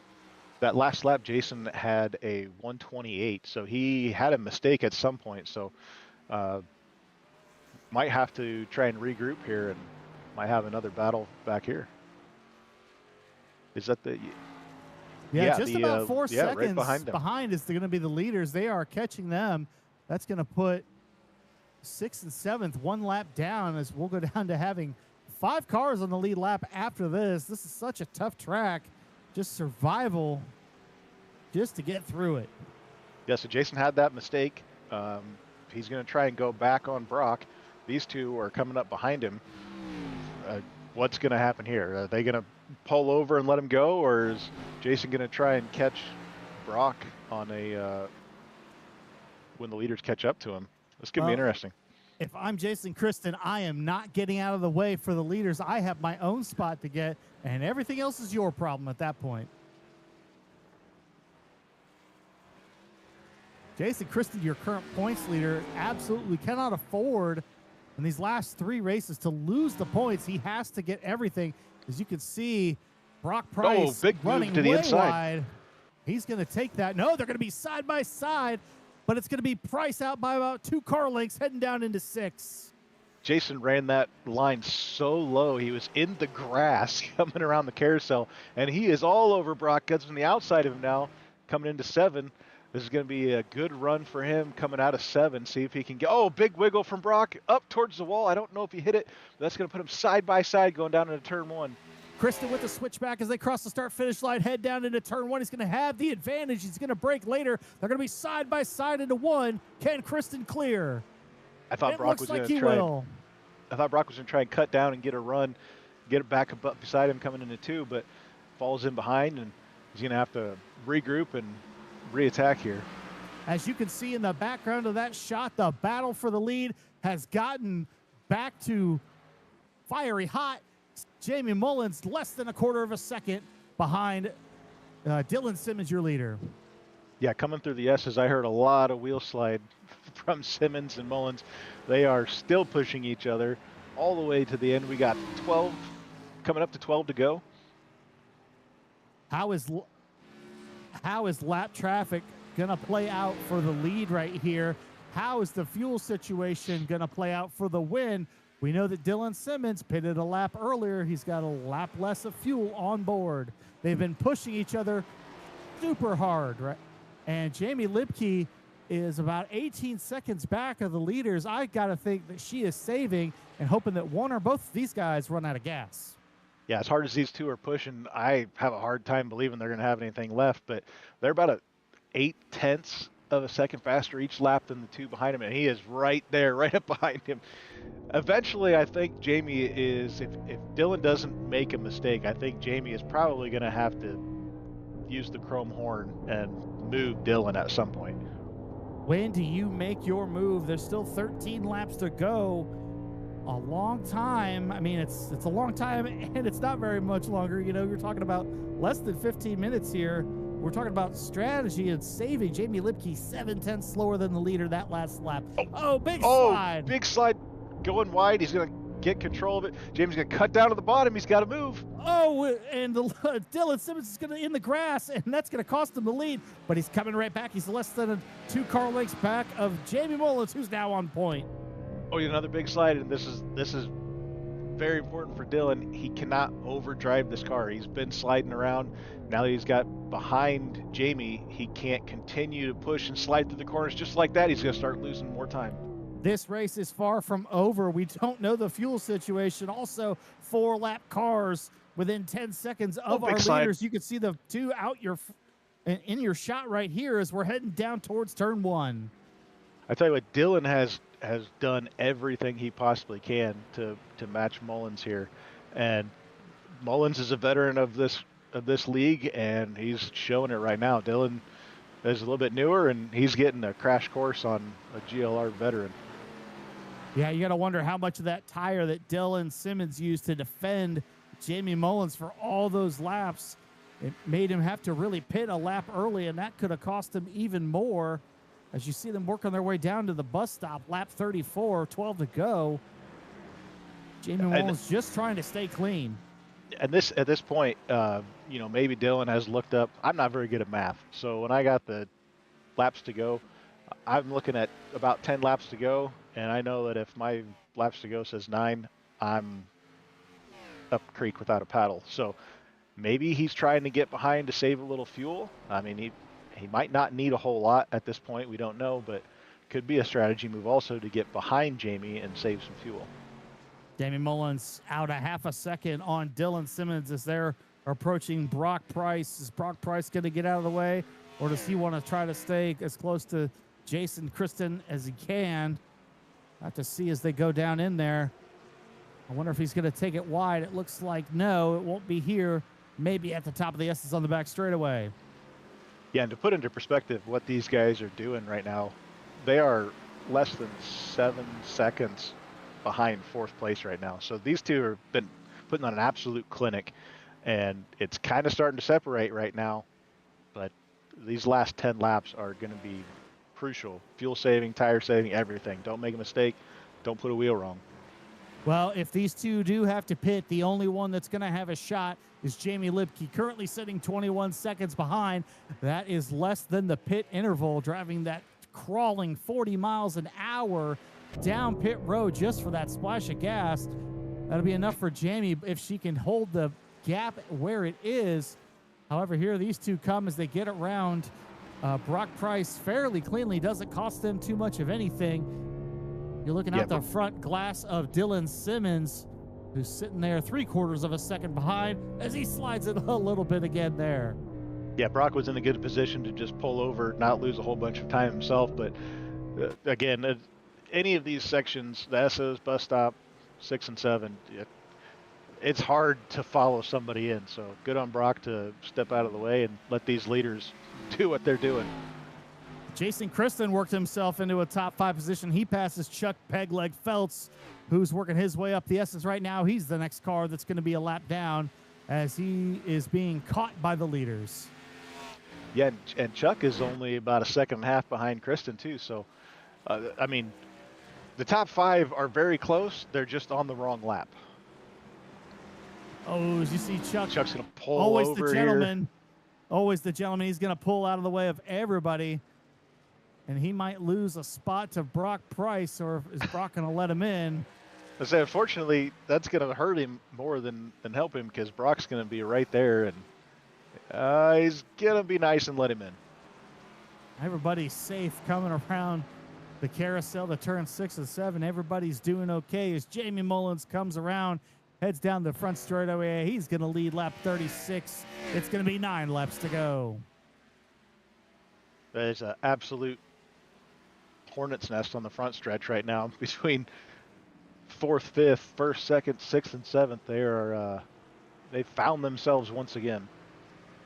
That last lap, Jason had a 128, so he had a mistake at some point. So might have to try and regroup here and might have another battle back here. Is that the... Yeah, just about 4 seconds right behind is going to be the leaders. They are catching them. That's going to put 6th and 7th 1 lap down, as we'll go down to having 5 cars on the lead lap after this. This is such a tough track. Just survival just to get through it. Yeah, so Jason had that mistake. He's going to try and go back on Brock. These two are coming up behind him. What's going to happen here? Are they going to pull over and let him go, or is Jason going to try and catch Brock on a when the leaders catch up to him? This could be interesting. If I'm Jason Kristen, I am not getting out of the way for the leaders. I have my own spot to get, and everything else is your problem at that point. Jason Kristen, your current points leader, absolutely cannot afford in these last 3 races to lose the points. He has to get everything. As you can see, Brock Price big running move to the way inside. wide. He's going to take that. No, they're going to be side by side, but it's going to be Price out by about 2 car lengths heading down into 6. Jason ran that line so low, he was in the grass coming around the carousel, and he is all over Brock. Gets on the outside of him now, coming into 7. This is going to be a good run for him coming out of 7. See if he can get, big wiggle from Brock up towards the wall. I don't know if he hit it, but that's going to put him side by side going down into turn 1. Kristen with the switchback as they cross the start-finish line, head down into turn 1. He's going to have the advantage. He's going to break later. They're going to be side by side into 1. Can Kristen clear? I thought Brock was going to try. I thought Brock was going to try and cut down and get a run, get it back up beside him coming into 2, but falls in behind, and he's going to have to regroup and re-attack here. As you can see in the background of that shot, the battle for the lead has gotten back to fiery hot. Jamie Mullins less than a quarter of a second behind Dylan Simmons, your leader. Yeah, coming through the S's, I heard a lot of wheel slide from Simmons and Mullins. They are still pushing each other all the way to the end. We got 12, coming up to 12 to go. How is lap traffic going to play out for the lead right here? How is the fuel situation going to play out for the win? We know that Dylan Simmons pitted a lap earlier. He's got a lap less of fuel on board. They've been pushing each other super hard, right? And Jamie Lipke is about 18 seconds back of the leaders. I got to think that she is saving and hoping that one or both of these guys run out of gas. Yeah, as hard as these two are pushing, I have a hard time believing they're going to have anything left, but they're about 0.8 of a second faster each lap than the two behind him, and he is right there, right up behind him. Eventually, I think Jamie is, if Dylan doesn't make a mistake, I think Jamie is probably going to have to use the chrome horn and move Dylan at some point. When do you make your move? There's still 13 laps to go. A long time. I mean, it's a long time, and it's not very much longer. You know, you're talking about less than 15 minutes here. We're talking about strategy and saving. Jamie Lipke 7/10 slower than the leader that last lap. Big slide. Big slide going wide. He's going to get control of it. Jamie's going to cut down to the bottom. He's got to move. And Dylan Simmons is going to in the grass, and that's going to cost him the lead. But he's coming right back. He's less than 2 car lengths back of Jamie Mullins, who's now on point. Another big slide, and this is very important for Dylan. He cannot overdrive this car. He's been sliding around. Now that he's got behind Jamie, he can't continue to push and slide through the corners just like that. He's going to start losing more time. This race is far from over. We don't know the fuel situation. Also, 4-lap cars within 10 seconds of our leaders. You can see the two in your shot right here as we're heading down towards turn 1. I tell you what, Dylan has done everything he possibly can to match Mullins here, and Mullins is a veteran of this league, and he's showing it right now. Dylan is a little bit newer, and he's getting a crash course on a GLR veteran. Yeah, you got to wonder how much of that tire that Dylan Simmons used to defend Jamie Mullins for all those laps, it made him have to really pit a lap early, and that could have cost him even more. As you see them working their way down to the bus stop, lap 34, 12 to go. Jamie Mullins just trying to stay clean. And at this point, maybe Dylan has looked up. I'm not very good at math, so when I got the laps to go, I'm looking at about 10 laps to go, and I know that if my laps to go says 9, I'm up creek without a paddle. So maybe he's trying to get behind to save a little fuel. I mean, he might not need a whole lot at this point. We don't know, but could be a strategy move also to get behind Jamie and save some fuel. Jamie Mullins out a half a second on Dylan Simmons as they're approaching Brock Price. Is Brock Price going to get out of the way, or does he want to try to stay as close to Jason Kristen as he can? Have to see as they go down in there. I wonder if he's going to take it wide. It looks like no, it won't be here. Maybe at the top of the S's on the back straightaway. Yeah, and to put into perspective what these guys are doing right now, they are less than 7 seconds behind 4th place right now. So these two have been putting on an absolute clinic, and it's kind of starting to separate right now. But these last 10 laps are going to be crucial. Fuel saving, tire saving, everything. Don't make a mistake. Don't put a wheel wrong. Well, if these two do have to pit, the only one that's going to have a shot is Jamie Lipke, currently sitting 21 seconds behind. That is less than the pit interval, driving that crawling 40 miles an hour down pit road just for that splash of gas. That'll be enough for Jamie if she can hold the gap where it is. However, here these two come as they get around Brock Price fairly cleanly. Doesn't cost them too much of anything. You're looking out the front glass of Dylan Simmons, who's sitting there 3/4 of a second behind as he slides it a little bit again there. Yeah, Brock was in a good position to just pull over, not lose a whole bunch of time himself. But again, any of these sections, the S's, bus stop, 6 and 7, it's hard to follow somebody in. So good on Brock to step out of the way and let these leaders do what they're doing. Jason Kristen worked himself into a top 5 position. He passes Chuck Pegleg Feltz, who's working his way up the S's right now. He's the next car that's going to be a lap down as he is being caught by the leaders. Yeah, and Chuck is only about 1.5 seconds behind Kristen too. So, I mean, the top 5 are very close. They're just on the wrong lap. Oh, as you see Chuck's going to pull always over the gentleman. here. Always the gentleman. He's going to pull out of the way of everybody. And he might lose a spot to Brock Price, or is Brock going to let him in? I say, unfortunately, that's going to hurt him more than help him, because Brock's going to be right there, and he's going to be nice and let him in. Everybody's safe coming around the carousel to turn 6 and 7. Everybody's doing okay as Jamie Mullins comes around, heads down the front straightaway. He's going to lead lap 36. It's going to be 9 laps to go. There's an absolute hornet's nest on the front stretch right now between 4th, 5th, 1st, 2nd, 6th, and 7th. They found themselves once again.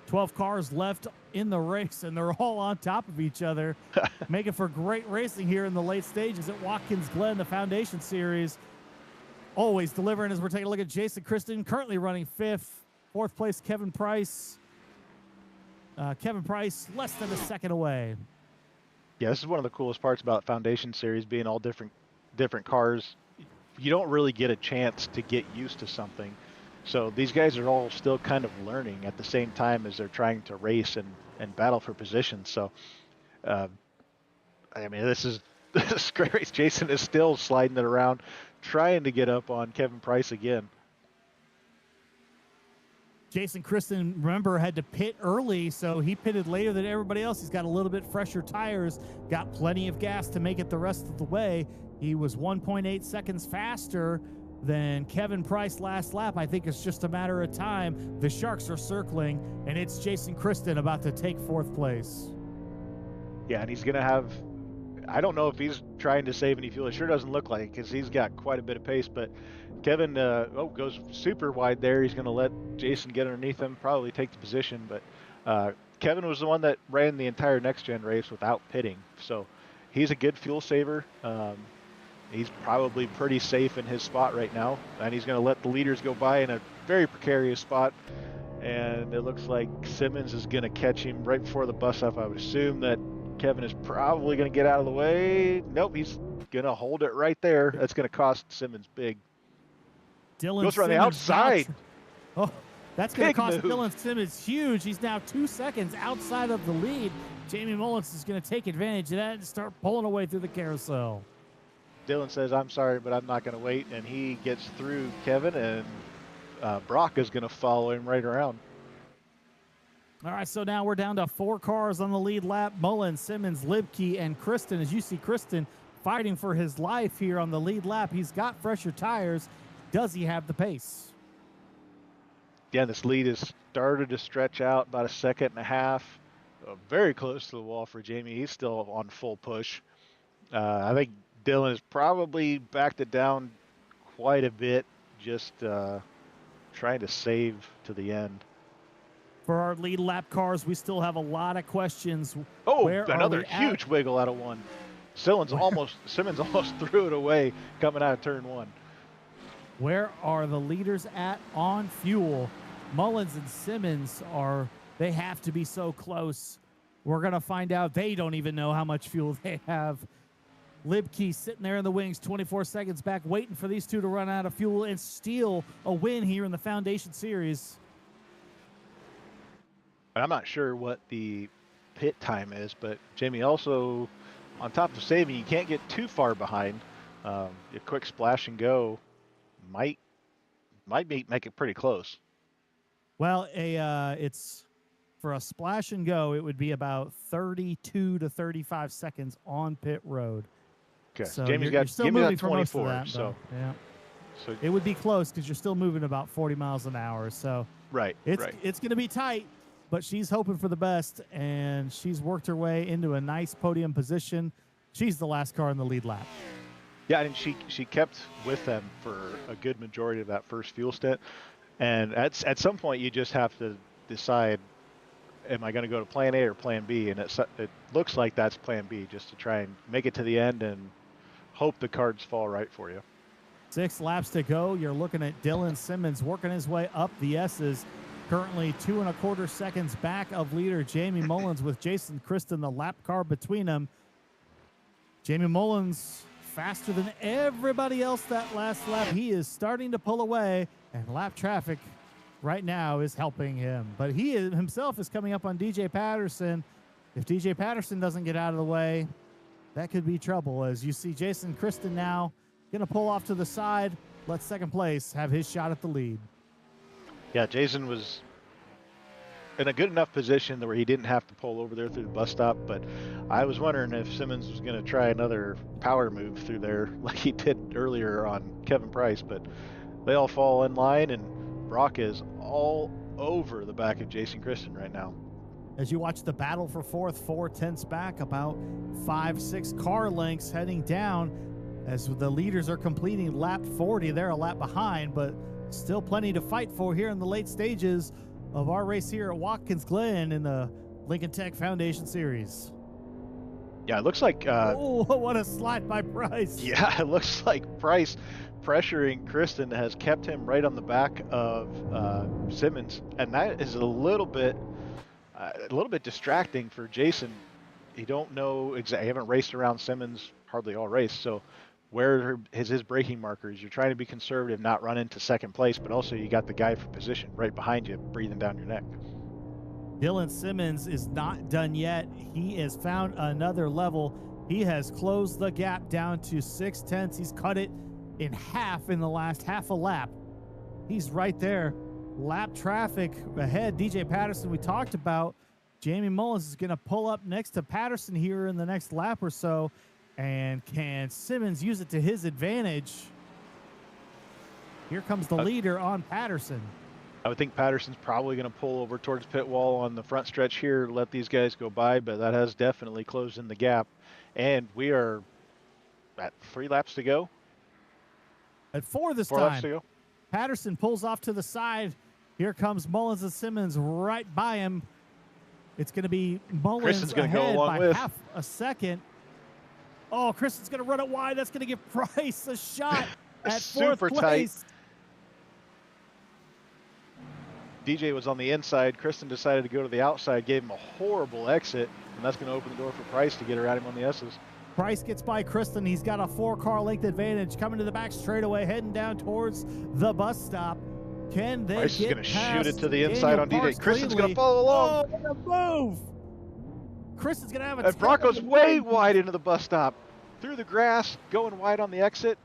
12 cars left in the race, and they're all on top of each other, making for great racing here in the late stages at Watkins Glen, the Foundation Series. Always delivering as we're taking a look at Jason Kristen, currently running 5th. 4th place, Kevin Price. Kevin Price less than a second away. Yeah, this is one of the coolest parts about Foundation Series, being all different cars. You don't really get a chance to get used to something. So these guys are all still kind of learning at the same time as they're trying to race and battle for position. So, I mean, this is a great race. Jason is still sliding it around, trying to get up on Kevin Price again. Jason Kristen, remember, had to pit early, so he pitted later than everybody else. He's got a little bit fresher tires, got plenty of gas to make it the rest of the way. He was 1.8 seconds faster than Kevin Price last lap. I think it's just a matter of time. The Sharks are circling, and it's Jason Kristen about to take 4th place. Yeah, and he's going to have, I don't know if he's trying to save any fuel. It sure doesn't look like it, because he's got quite a bit of pace, but Kevin goes super wide there. He's going to let Jason get underneath him, probably take the position. But Kevin was the one that ran the entire next-gen race without pitting. So he's a good fuel saver. He's probably pretty safe in his spot right now. And he's going to let the leaders go by in a very precarious spot. And it looks like Simmons is going to catch him right before the bus stop. I would assume that Kevin is probably going to get out of the way. Nope, he's going to hold it right there. That's going to cost Simmons big. Dylan goes around the outside. Oh, that's going to cost move. Dylan Simmons huge. He's now 2 seconds outside of the lead. Jamie Mullins is going to take advantage of that and start pulling away through the carousel. Dylan says, I'm sorry, but I'm not going to wait. And he gets through Kevin, and Brock is going to follow him right around. All right, so now we're down to 4 cars on the lead lap. Mullen, Simmons, Libke, and Kristen. As you see Kristen fighting for his life here on the lead lap. He's got fresher tires. Does he have the pace? Yeah, this lead has started to stretch out about a second and a half. Very close to the wall for Jamie. He's still on full push. I think Dylan has probably backed it down quite a bit, just trying to save to the end. For our lead lap cars, we still have a lot of questions. Oh, Where another huge wiggle out of one. Simmons almost threw it away coming out of turn 1. Where are the leaders at on fuel? Mullins and Simmons they have to be so close. We're going to find out. They don't even know how much fuel they have. Libke sitting there in the wings, 24 seconds back, waiting for these two to run out of fuel and steal a win here in the Foundation Series. I'm not sure what the pit time is, but Jamie also, on top of saving, you can't get too far behind. A quick splash and go might make it pretty close. Well, it's for a splash and go, it would be about 32 to 35 seconds on pit road. Okay, so Jamie's you're got still give me moving that for most 24. of that, so yeah, so it would be close because you're still moving about 40 miles an hour. So right, it's going to be tight, but she's hoping for the best, and she's worked her way into a nice podium position. She's the last car in the lead lap. Yeah, and she kept with them for a good majority of that first fuel stint. And at some point, you just have to decide, am I going to go to plan A or plan B? And it looks like that's plan B, just to try and make it to the end and hope the cards fall right for you. 6 laps to go. You're looking at Dylan Simmons working his way up the S's. Currently 2.25 seconds back of leader Jamie Mullins with Jason Kristen, the lap car between them. Jamie Mullins faster than everybody else that last lap. He is starting to pull away, and lap traffic right now is helping him. But he himself is coming up on DJ Patterson. If DJ Patterson doesn't get out of the way, that could be trouble. As you see Jason Kristen now going to pull off to the side, let second place have his shot at the lead. Yeah, Jason was in a good enough position where he didn't have to pull over there through the bus stop, but I was wondering if Simmons was going to try another power move through there like he did earlier on Kevin Price, but they all fall in line, and Brock is all over the back of Jason Kristen right now. As you watch the battle for fourth, 4 tenths back, about 5-6 car lengths heading down as the leaders are completing lap 40. They're a lap behind, but still plenty to fight for here in the late stages of our race here at Watkins Glen in the Lincoln Tech Foundation Series. Yeah, it looks like... oh, what a slide by Price. Yeah, it looks like Price pressuring Kristen has kept him right on the back of Simmons, and that is a little bit distracting for Jason. You don't know exactly. You haven't raced around Simmons hardly all race, so where is his braking markers? You're trying to be conservative, not run into second place, but also you got the guy for position right behind you, breathing down your neck. Dylan Simmons is not done yet. He has found another level. He has closed the gap down to 6 tenths. He's cut it in half in the last half a lap. He's right there. Lap traffic ahead. DJ Patterson, we talked about. Jamie Mullins is going to pull up next to Patterson here in the next lap or so. And can Simmons use it to his advantage? Here comes the leader on Patterson. I would think Patterson's probably going to pull over towards pit wall on the front stretch here, let these guys go by, but that has definitely closed in the gap. And we are at 3 laps to go. At 4 this 4 time. laps to go. Patterson pulls off to the side. Here comes Mullins and Simmons right by him. It's going to be Mullins gonna ahead go along by with. half a second. Oh, Kristen's going to run it wide. That's going to give Price a shot at Super fourth place. DJ was on the inside. Kristen decided to go to the outside, gave him a horrible exit, and that's going to open the door for Price to get around him on the S's. Price gets by Kristen. He's got a 4-car length advantage coming to the back straightaway, heading down towards the bus stop. Can they Price is get going to shoot it to the Daniel inside on DJ. Parks Kristen's cleanly? going to follow along. Oh, what a move! Kristen's going to have a And Bronco's way wide into the bus stop. Through the grass, going wide on the exit.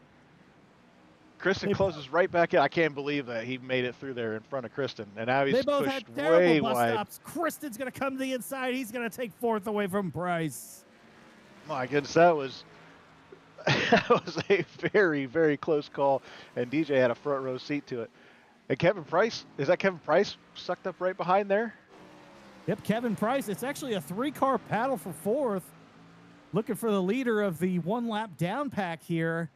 Kristen closes right back in. I can't believe that he made it through there in front of Kristen. And now They he's both pushed had terrible way bus wide. stops. Kristen's going to come to the inside. He's going to take fourth away from Price. My goodness, that was a very, very close call. And DJ had a front row seat to it. And Kevin Price, is that Kevin Price sucked up right behind there? Yep, Kevin Price. It's actually a 3-car battle for fourth. Looking for the leader of the one-lap down pack here.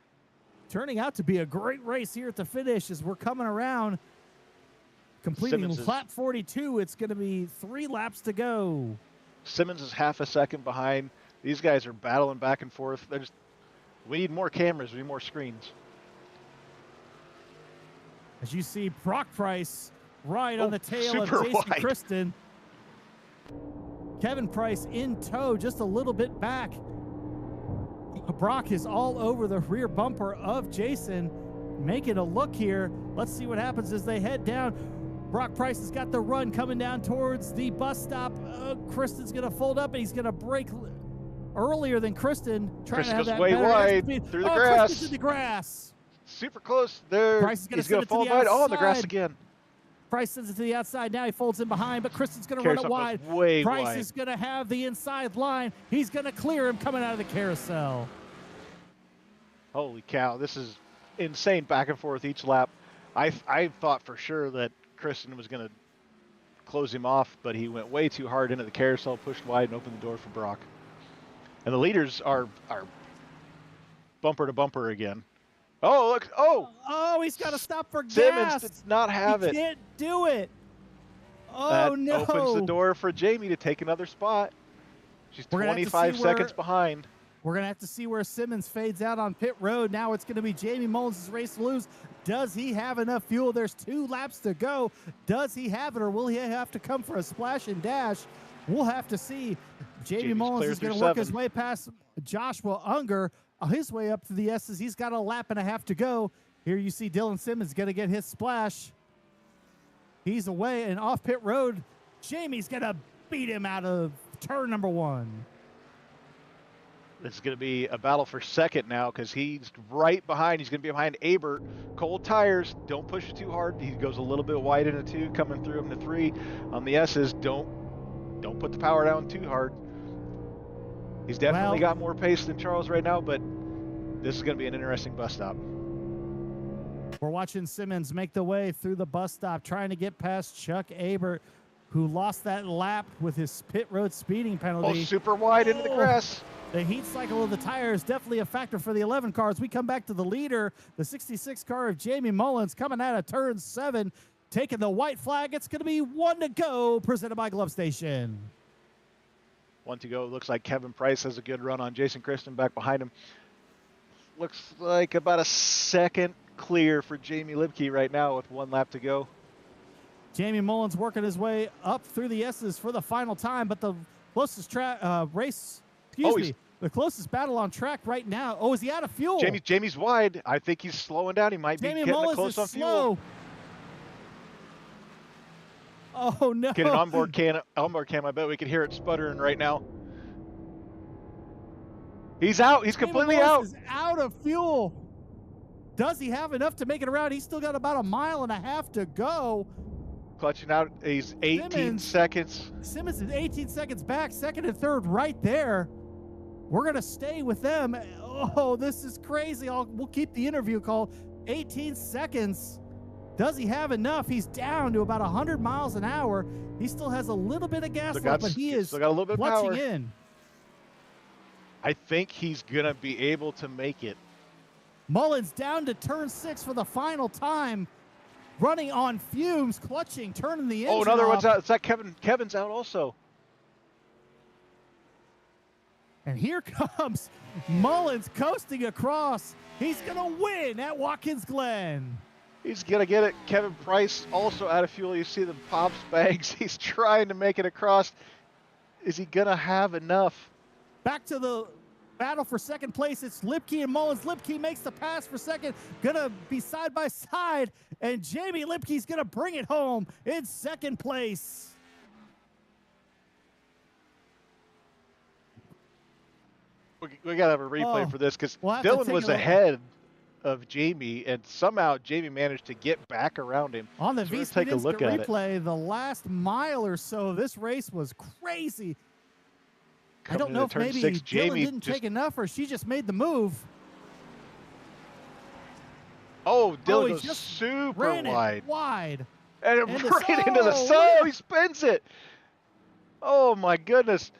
Turning out to be a great race here at the finish as we're coming around. Completing lap 42. It's going to be 3 laps to go. Simmons is half a second behind. These guys are battling back and forth. We need more cameras. We need more screens. As you see Brock Price right on the tail of super Jason wide. Kristen. Kevin Price in tow, just a little bit back. Brock is all over the rear bumper of Jason, making a look here. Let's see what happens as they head down. Brock Price has got the run coming down towards the bus stop. Kristen's going to fold up, and he's going to break earlier than Kristen. Trying Kristen to have goes that way better wide speed. through the Kristen's grass. in the grass. Super close there. Price is gonna He's going to send it to fall the wide. Oh, on the grass outside. again. Price sends it to the outside. Now he folds in behind, but Kristen's going to run Carousel it wide. goes way Price wide. is going to have the inside line. He's going to clear him coming out of the carousel. Holy cow, this is insane back and forth each lap. I thought for sure that Kristen was going to close him off, but he went way too hard into the carousel, pushed wide, and opened the door for Brock. And the leaders are bumper to bumper again. Oh, look. Oh, he's got to stop for Simmons gas. did not have he it. Can't do it. Oh, That no. opens the door for Jamie to take another spot. She's We're gonna have to 25 see where- seconds behind. We're going to have to see where Simmons fades out on pit road. Now it's going to be Jamie Mullins' race to lose. Does he have enough fuel? There's 2 laps to go. Does he have it, or will he have to come for a splash and dash? We'll have to see. Jamie Jamie's Mullins clear is going to through work his 7. way past Joshua Unger. His way up to the S's. He's got a lap and a half to go. Here you see Dylan Simmons going to get his splash. He's away and off pit road. Jamie's going to beat him out of turn number 1. This is going to be a battle for second now because he's right behind. He's going to be behind Abert. Cold tires. Don't push it too hard. He goes a little bit wide into 2, coming through him to 3. On the S's, don't put the power down too hard. He's definitely got more pace than Charles right now, but this is going to be an interesting bus stop. We're watching Simmons make the way through the bus stop, trying to get past Chuck Abert, who lost that lap with his pit road speeding penalty. Oh, super wide into the grass. The heat cycle of the tires definitely a factor for the 11 cars. We come back to the leader, the 66 car of Jamie Mullins, coming out of turn 7, taking the white flag. It's going to be 1 to go, presented by Glove Station. 1 to go. Looks like Kevin Price has a good run on Jason Kristen back behind him. Looks like about a second clear for Jamie Libke right now with 1 lap to go. Jamie Mullins working his way up through the S's for the final time, but the closest race, the closest battle on track right now. Oh, is he out of fuel? Jamie's wide. I think he's slowing down. He might be Jamie getting Mullins close is on slow. fuel. Oh, no. Get an onboard cam. I bet we can hear it sputtering right now. He's out. He's completely Jamie out. Mullins is out of fuel. Does he have enough to make it around? He's still got about a mile and a half to go. Clutching out. He's 18 seconds. Simmons is 18 seconds back, second and third right there. We're going to stay with them. Oh, this is crazy. We'll keep the interview call. 18 seconds. Does he have enough? He's down to about 100 miles an hour. He still has a little bit of gas left, but he is still got a little bit of clutching power. in. I think he's going to be able to make it. Mullins down to turn 6 for the final time. Running on fumes, clutching, turning the engine Oh, another off. one's out. It's that Kevin's out also. And here comes Mullins coasting across. He's going to win at Watkins Glen. He's going to get it. Kevin Price also out of fuel. You see the pops bags. He's trying to make it across. Is he going to have enough? Back to the battle for second place. It's Libke and Mullins. Libke makes the pass for second. Going to be side by side. And Jamie Libke's going to bring it home in second place. We got to have a replay for this because we'll have to Dylan take was a look. ahead of Jamie, and somehow Jamie managed to get back around him. On the So we're gonna V-Speed take a Instant look at it. Replay, the last mile or so of this race was crazy. I don't Coming know into if turn maybe 6, Dylan Jamie didn't just take enough or she just made the move. oh, Dylan he goes just super ran wide. it wide. And And right into the sun. look at He spins it. Oh my goodness.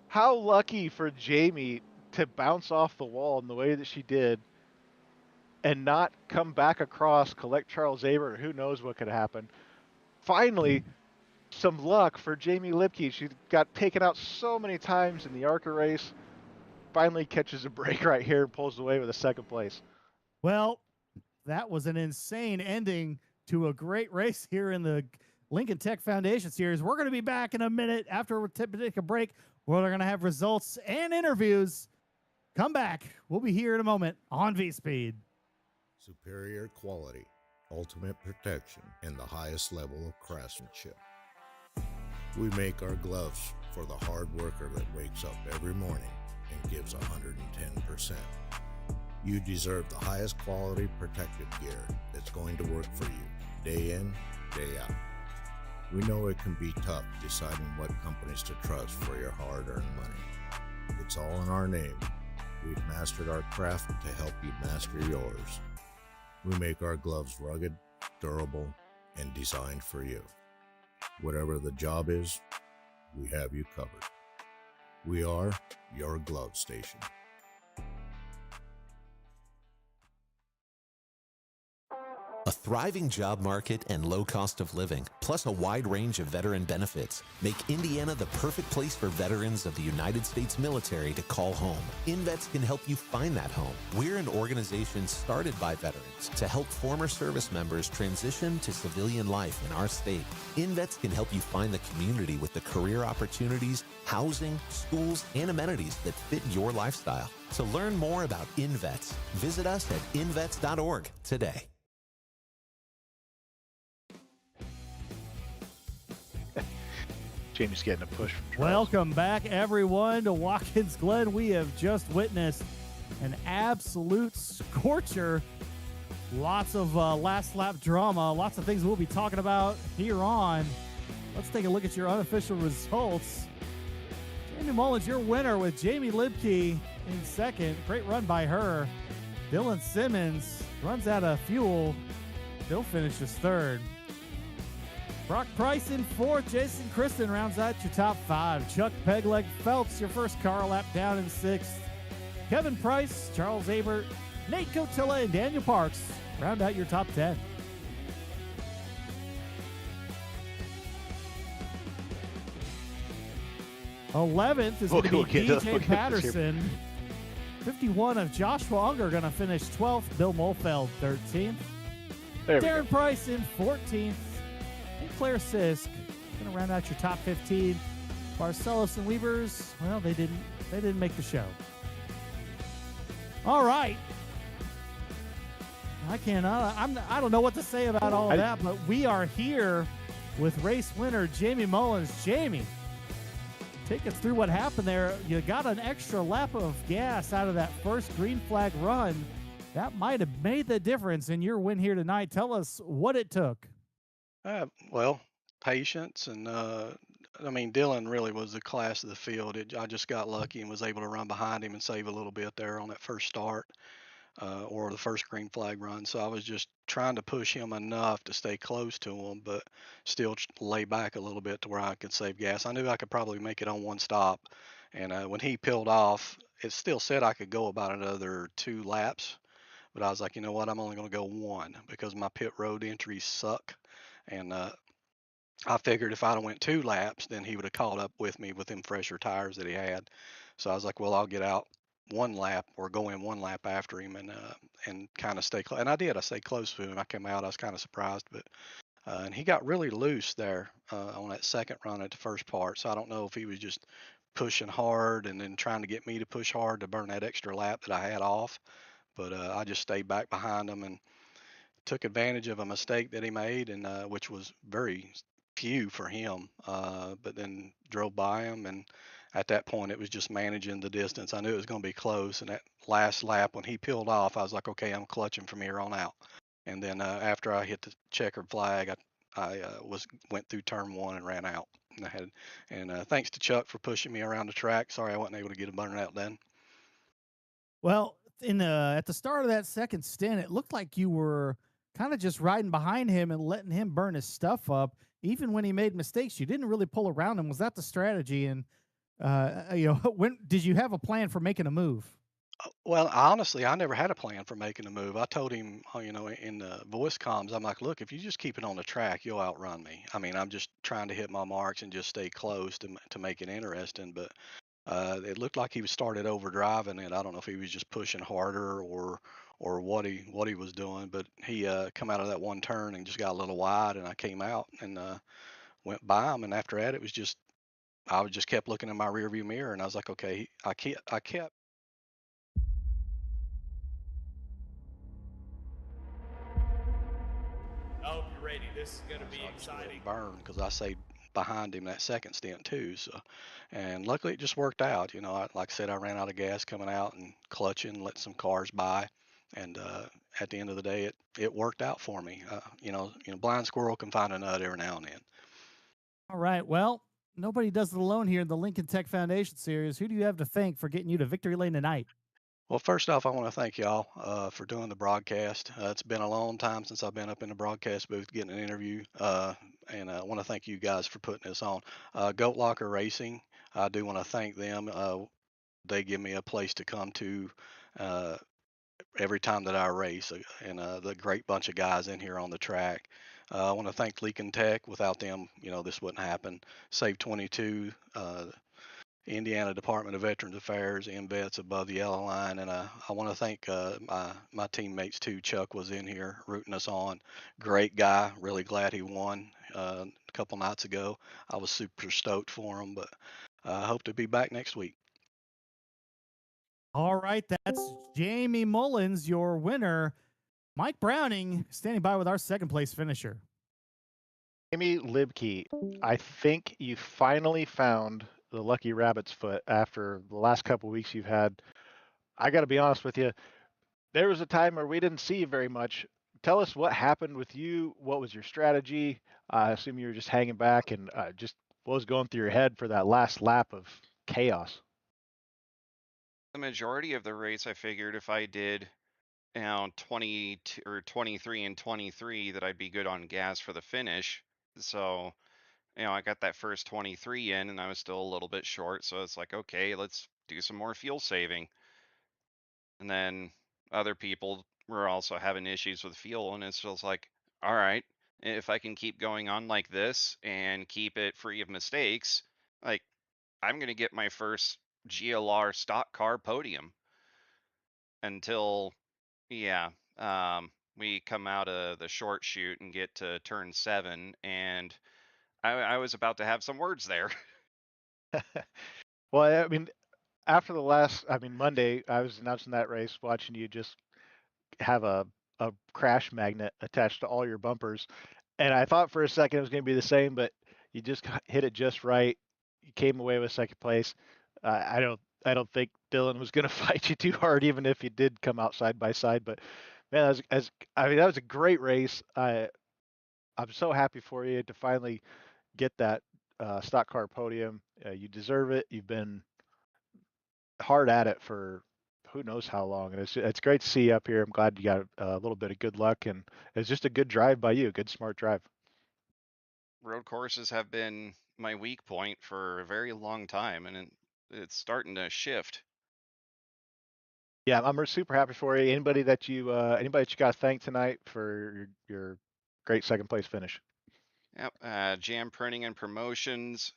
How lucky for Jamie to bounce off the wall in the way that she did and not come back across, collect Charles Aber. Who knows what could happen. Finally, some luck for Jamie Lipke. She got taken out so many times in the ARCA race. Finally catches a break right here and pulls away with a second place. Well, that was an insane ending to a great race here in the Lincoln Tech Foundation Series. We're going to be back in a minute after we take a break where they're going to have results and interviews. Come back. We'll be here in a moment on V-Speed. Superior quality, ultimate protection, and the highest level of craftsmanship. We make our gloves for the hard worker that wakes up every morning and gives 110%. You deserve the highest quality protective gear that's going to work for you, day in, day out. We know it can be tough deciding what companies to trust for your hard-earned money. It's all in our name. We've mastered our craft to help you master yours. We make our gloves rugged, durable, and designed for you. Whatever the job is, we have you covered. We are your glove station. A thriving job market and low cost of living, plus a wide range of veteran benefits, make Indiana the perfect place for veterans of the United States military to call home. InVets can help you find that home. We're an organization started by veterans to help former service members transition to civilian life in our state. InVets can help you find the community with the career opportunities, housing, schools, and amenities that fit your lifestyle. To learn more about InVets, visit us at invets.org today. Jamie's getting a push from Charles. Welcome back, everyone, to Watkins Glen. We have just witnessed an absolute scorcher. Lots of last lap drama, lots of things we'll be talking about here on. Let's take a look at your unofficial results. Jamie Mullins, your winner, with Jamie Lipke in second. Great run by her. Dylan Simmons runs out of fuel. Still finishes third. Brock Price in fourth. Jason Kristen rounds out your top five. Chuck Pegleg Phelps, your first car lap, down in sixth. Kevin Price, Charles Abert, Nate Cotilla, and Daniel Parks round out your top 10. '11th is going to be DJ Patterson. 51 of Joshua Unger going to finish 12th. Bill Molfeld 13th. Darren Price in 14th. And Claire Sisk going to round out your top 15. Barcelos and Weavers, well, they didn't make the show. All right. I don't know what to say about all of that, but we are here with race winner Jamie Mullins. Jamie, take us through what happened there. You got an extra lap of gas out of that first green flag run. That might have made the difference in your win here tonight. Tell us what it took. Well, patience and Dylan really was the class of the field. I just got lucky and was able to run behind him and save a little bit there on that first start or the first green flag run. So I was just trying to push him enough to stay close to him, but still lay back a little bit to where I could save gas. I knew I could probably make it on one stop. And when he peeled off, it still said I could go about another 2 laps. But I was like, you know what? I'm only going to go 1 because my pit road entries suck. And I figured if I'd have went 2 laps, then he would have caught up with me with them fresher tires that he had. So I was like, well, I'll get out 1 lap or go in 1 lap after him and kind of stay close. And I did. I stayed close to him. I came out. I was kind of surprised, but and he got really loose there on that second run at the first part. So I don't know if he was just pushing hard and then trying to get me to push hard to burn that extra lap that I had off. But I just stayed back behind him and took advantage of a mistake that he made, and which was very few for him. But then drove by him, and at that point, it was just managing the distance. I knew it was going to be close. And that last lap, when he peeled off, I was like, okay, I'm clutching from here on out. And then after I hit the checkered flag, I went through turn one and ran out. And thanks to Chuck for pushing me around the track. Sorry I wasn't able to get a burnout done. Well, at the start of that second stint, it looked like you were kind of just riding behind him and letting him burn his stuff up. Even when he made mistakes, you didn't really pull around him. Was that the strategy? And when did you have a plan for making a move? Well, honestly, I never had a plan for making a move. I told him, in the voice comms, I'm like, look, if you just keep it on the track, you'll outrun me. I mean, I'm just trying to hit my marks and just stay close to make it interesting. But it looked like he was started over driving it. I don't know if he was just pushing harder or what he was doing. But he come out of that one turn and just got a little wide, and I came out and went by him. And after that, it was just just kept looking in my rearview mirror, and I was like, okay, I kept I hope you're ready. This is going to be so I just let him exciting. burn because I stayed behind him that second stint too. So, and luckily it just worked out. Like I said, I ran out of gas coming out and clutching, let some cars by, and at the end of the day, it worked out for me. Blind squirrel can find a nut every now and then. All right. Well, nobody does it alone here in the Lincoln Tech Foundation series. Who do you have to thank for getting you to victory lane tonight? Well, first off, I want to thank y'all for doing the broadcast. It's been a long time since I've been up in the broadcast booth getting an interview, and I want to thank you guys for putting this on. Goat Locker Racing, I do want to thank them. They give me a place to come to uh, every time that I race, and the great bunch of guys in here on the track. I want to thank Lincoln Tech. Without them, this wouldn't happen. Save 22. Indiana Department of Veterans Affairs, MVets above the yellow line, and I want to thank my teammates too. Chuck was in here rooting us on. Great guy. Really glad he won a couple nights ago. I was super stoked for him, but I hope to be back next week. All right, that's Jamie Mullins, your winner. Mike Browning standing by with our second place finisher. Amy Libke, I think you finally found the lucky rabbit's foot after the last couple weeks you've had. I got to be honest with you. There was a time where we didn't see you very much. Tell us what happened with you. What was your strategy? I assume you were just hanging back and just what was going through your head for that last lap of chaos? The majority of the race, I figured if I did 22 or 23 and 23, that I'd be good on gas for the finish. So, I got that first 23 in and I was still a little bit short. So it's like, okay, let's do some more fuel saving. And then other people were also having issues with fuel. And it's just like, all right, if I can keep going on like this and keep it free of mistakes, like I'm going to get my first GLR stock car podium until, yeah, we come out of the short shoot and get to turn 7, and I was about to have some words there. Well, I mean, after the last, I mean, Monday, I was announcing that race, watching you just have a crash magnet attached to all your bumpers. And I thought for a second it was going to be the same, but you just hit it just right. You came away with second place. I don't think Dylan was going to fight you too hard, even if you did come out side by side. But man, I mean, that was a great race. I'm so happy for you to finally get that stock car podium. You deserve it. You've been hard at it for who knows how long, and it's great to see you up here. I'm glad you got a little bit of good luck, and it's just a good drive by you, a good smart drive. Road courses have been my weak point for a very long time, and it's starting to shift. Yeah, I'm super happy for you. Anybody that you got to thank tonight for your great second place finish. Yep, Jam Printing and Promotions,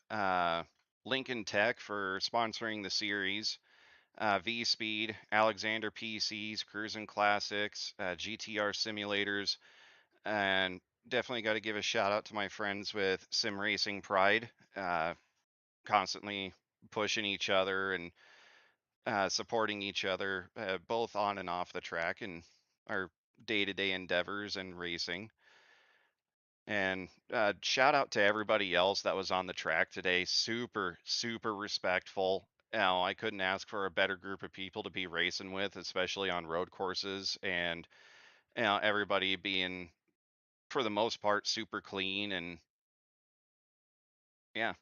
Lincoln Tech for sponsoring the series, V Speed, Alexander PCs, Cruising Classics, GTR Simulators, and definitely got to give a shout out to my friends with Sim Racing Pride, constantly pushing each other and supporting each other, both on and off the track and our day-to-day endeavors and racing. And shout out to everybody else that was on the track today. Super, super respectful. I couldn't ask for a better group of people to be racing with, especially on road courses. And everybody being, for the most part, super clean. And yeah.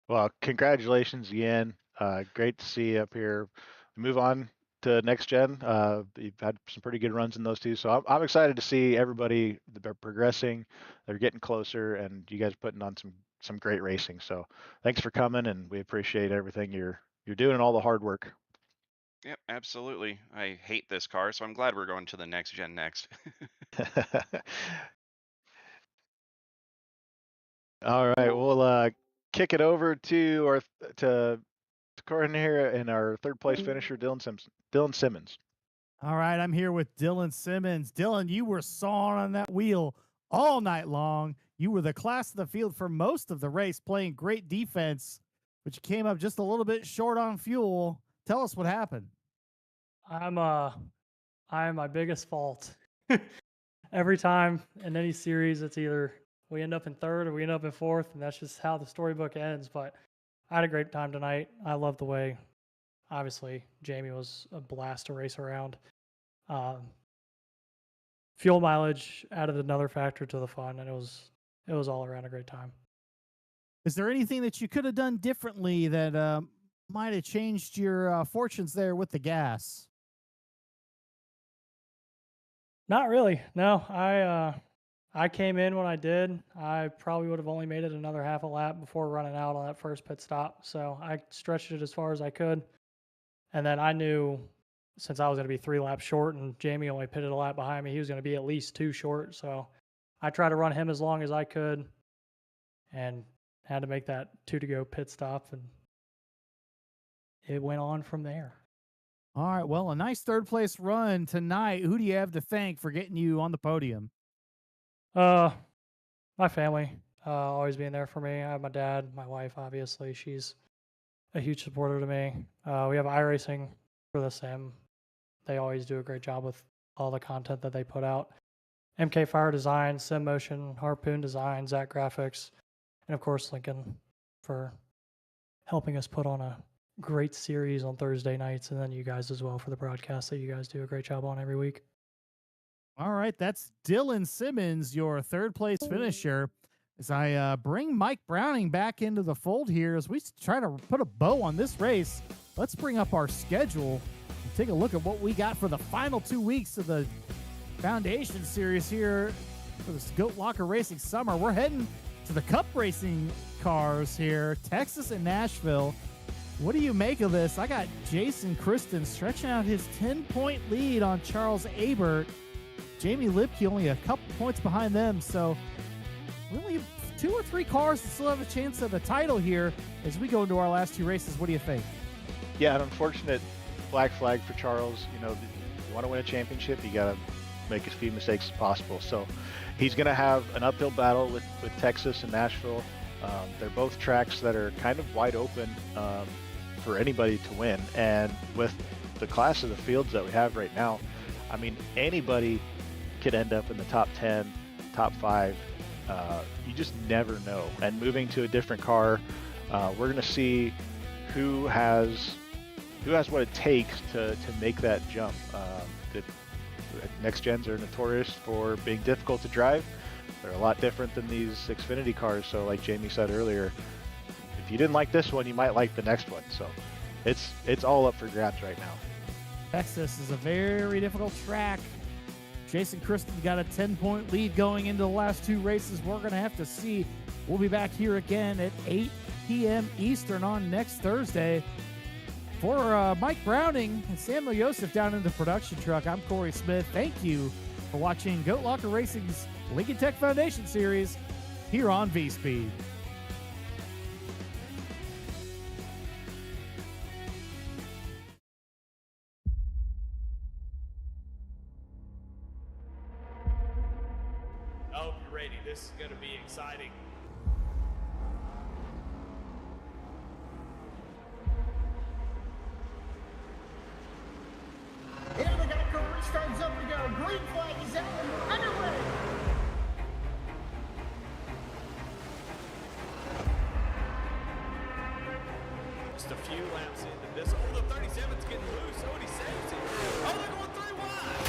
Well, congratulations again. Great to see you up here. Move on to next gen. You've had some pretty good runs in those two, so I'm excited to see everybody. They're progressing, they're getting closer, and you guys putting on some great racing. So thanks for coming, and we appreciate everything you're doing and all the hard work. Yep, absolutely. I hate this car, so I'm glad we're going to the next gen next. All right, we'll kick it over to our to Corin here and our third place finisher, Dylan Simmons. All right, I'm here with Dylan Simmons. Dylan, you were sawing on that wheel all night long. You were the class of the field for most of the race, playing great defense, but you came up just a little bit short on fuel. Tell us what happened. I'm my biggest fault. Every time in any series, it's either we end up in third or we end up in fourth, and that's just how the storybook ends. But I had a great time tonight. I love the way, obviously, Jamie was a blast to race around. Fuel mileage added another factor to the fun, and it was all around a great time. Is there anything that you could have done differently that might have changed your fortunes there with the gas? Not really. No, I came in when I did. I probably would have only made it another half a lap before running out on that first pit stop. So I stretched it as far as I could. And then I knew since I was going to be 3 laps short and Jamie only pitted a lap behind me, he was going to be at least 2 short. So I tried to run him as long as I could and had to make that 2 to go pit stop. And it went on from there. All right, well, a nice third place run tonight. Who do you have to thank for getting you on the podium? My family, always being there for me. I have my dad, my wife, obviously. She's a huge supporter to me. We have iRacing for the sim. They always do a great job with all the content that they put out. MK Fire Design, Sim Motion, Harpoon Design, Zach Graphics, and of course Lincoln for helping us put on a great series on Thursday nights, and then you guys as well for the broadcast that you guys do a great job on every week. All right, that's Dylan Simmons, your third place finisher. As I bring Mike Browning back into the fold here, as we try to put a bow on this race, let's bring up our schedule and take a look at what we got for the final 2 weeks of the Foundation Series here for this Goat Locker Racing Summer. We're heading to the Cup Racing cars here, Texas and Nashville. What do you make of this? I got Jason Kristen stretching out his 10-point lead on Charles Abert. Jamie Lipke only a couple points behind them, so we only have 2 or 3 cars that still have a chance at a title here as we go into our last 2 races. What do you think? Yeah, an unfortunate black flag for Charles. You want to win a championship, you got to make as few mistakes as possible. So he's going to have an uphill battle with Texas and Nashville. They're both tracks that are kind of wide open for anybody to win. And with the class of the fields that we have right now, I mean, anybody could end up in the top 10, top 5. You just never know. And moving to a different car, we're going to see who has what it takes to make that jump. The next gens are notorious for being difficult to drive. They're a lot different than these Xfinity cars. So like Jamie said earlier, if you didn't like this one, you might like the next one. So it's all up for grabs right now. Texas is a very difficult track. Jason Kristen got a 10-point lead going into the last 2 races. We're going to have to see. We'll be back here again at 8 p.m. Eastern on next Thursday. For Mike Browning and Samuel Yosef down in the production truck, I'm Corey Smith. Thank you for watching Goat Locker Racing's Lincoln Tech Foundation Series here on V-Speed. I hope you're ready. This is going to be exciting. Here we got a restart zone to go. Green flag is out. Underway. Just a few laps into this. Oh, the 37's getting loose. Oh, and he saves it. Oh, they're going 3 wide.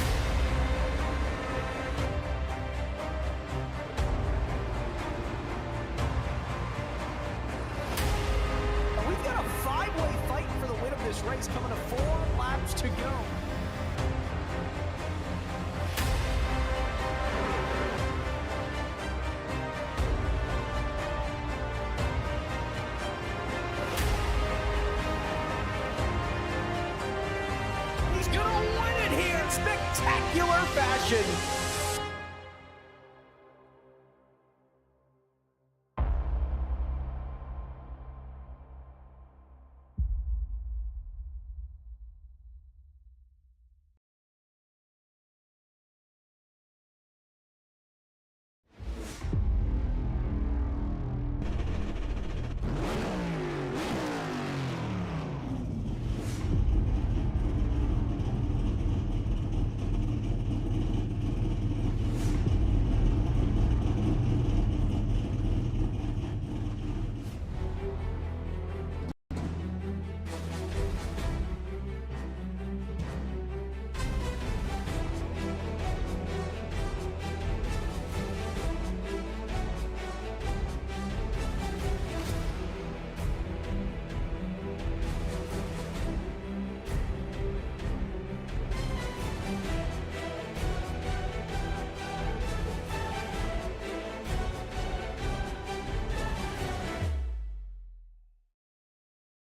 We've got a 5-way fight for the win of this race coming to 4 laps to go. He's gonna win it here in spectacular fashion.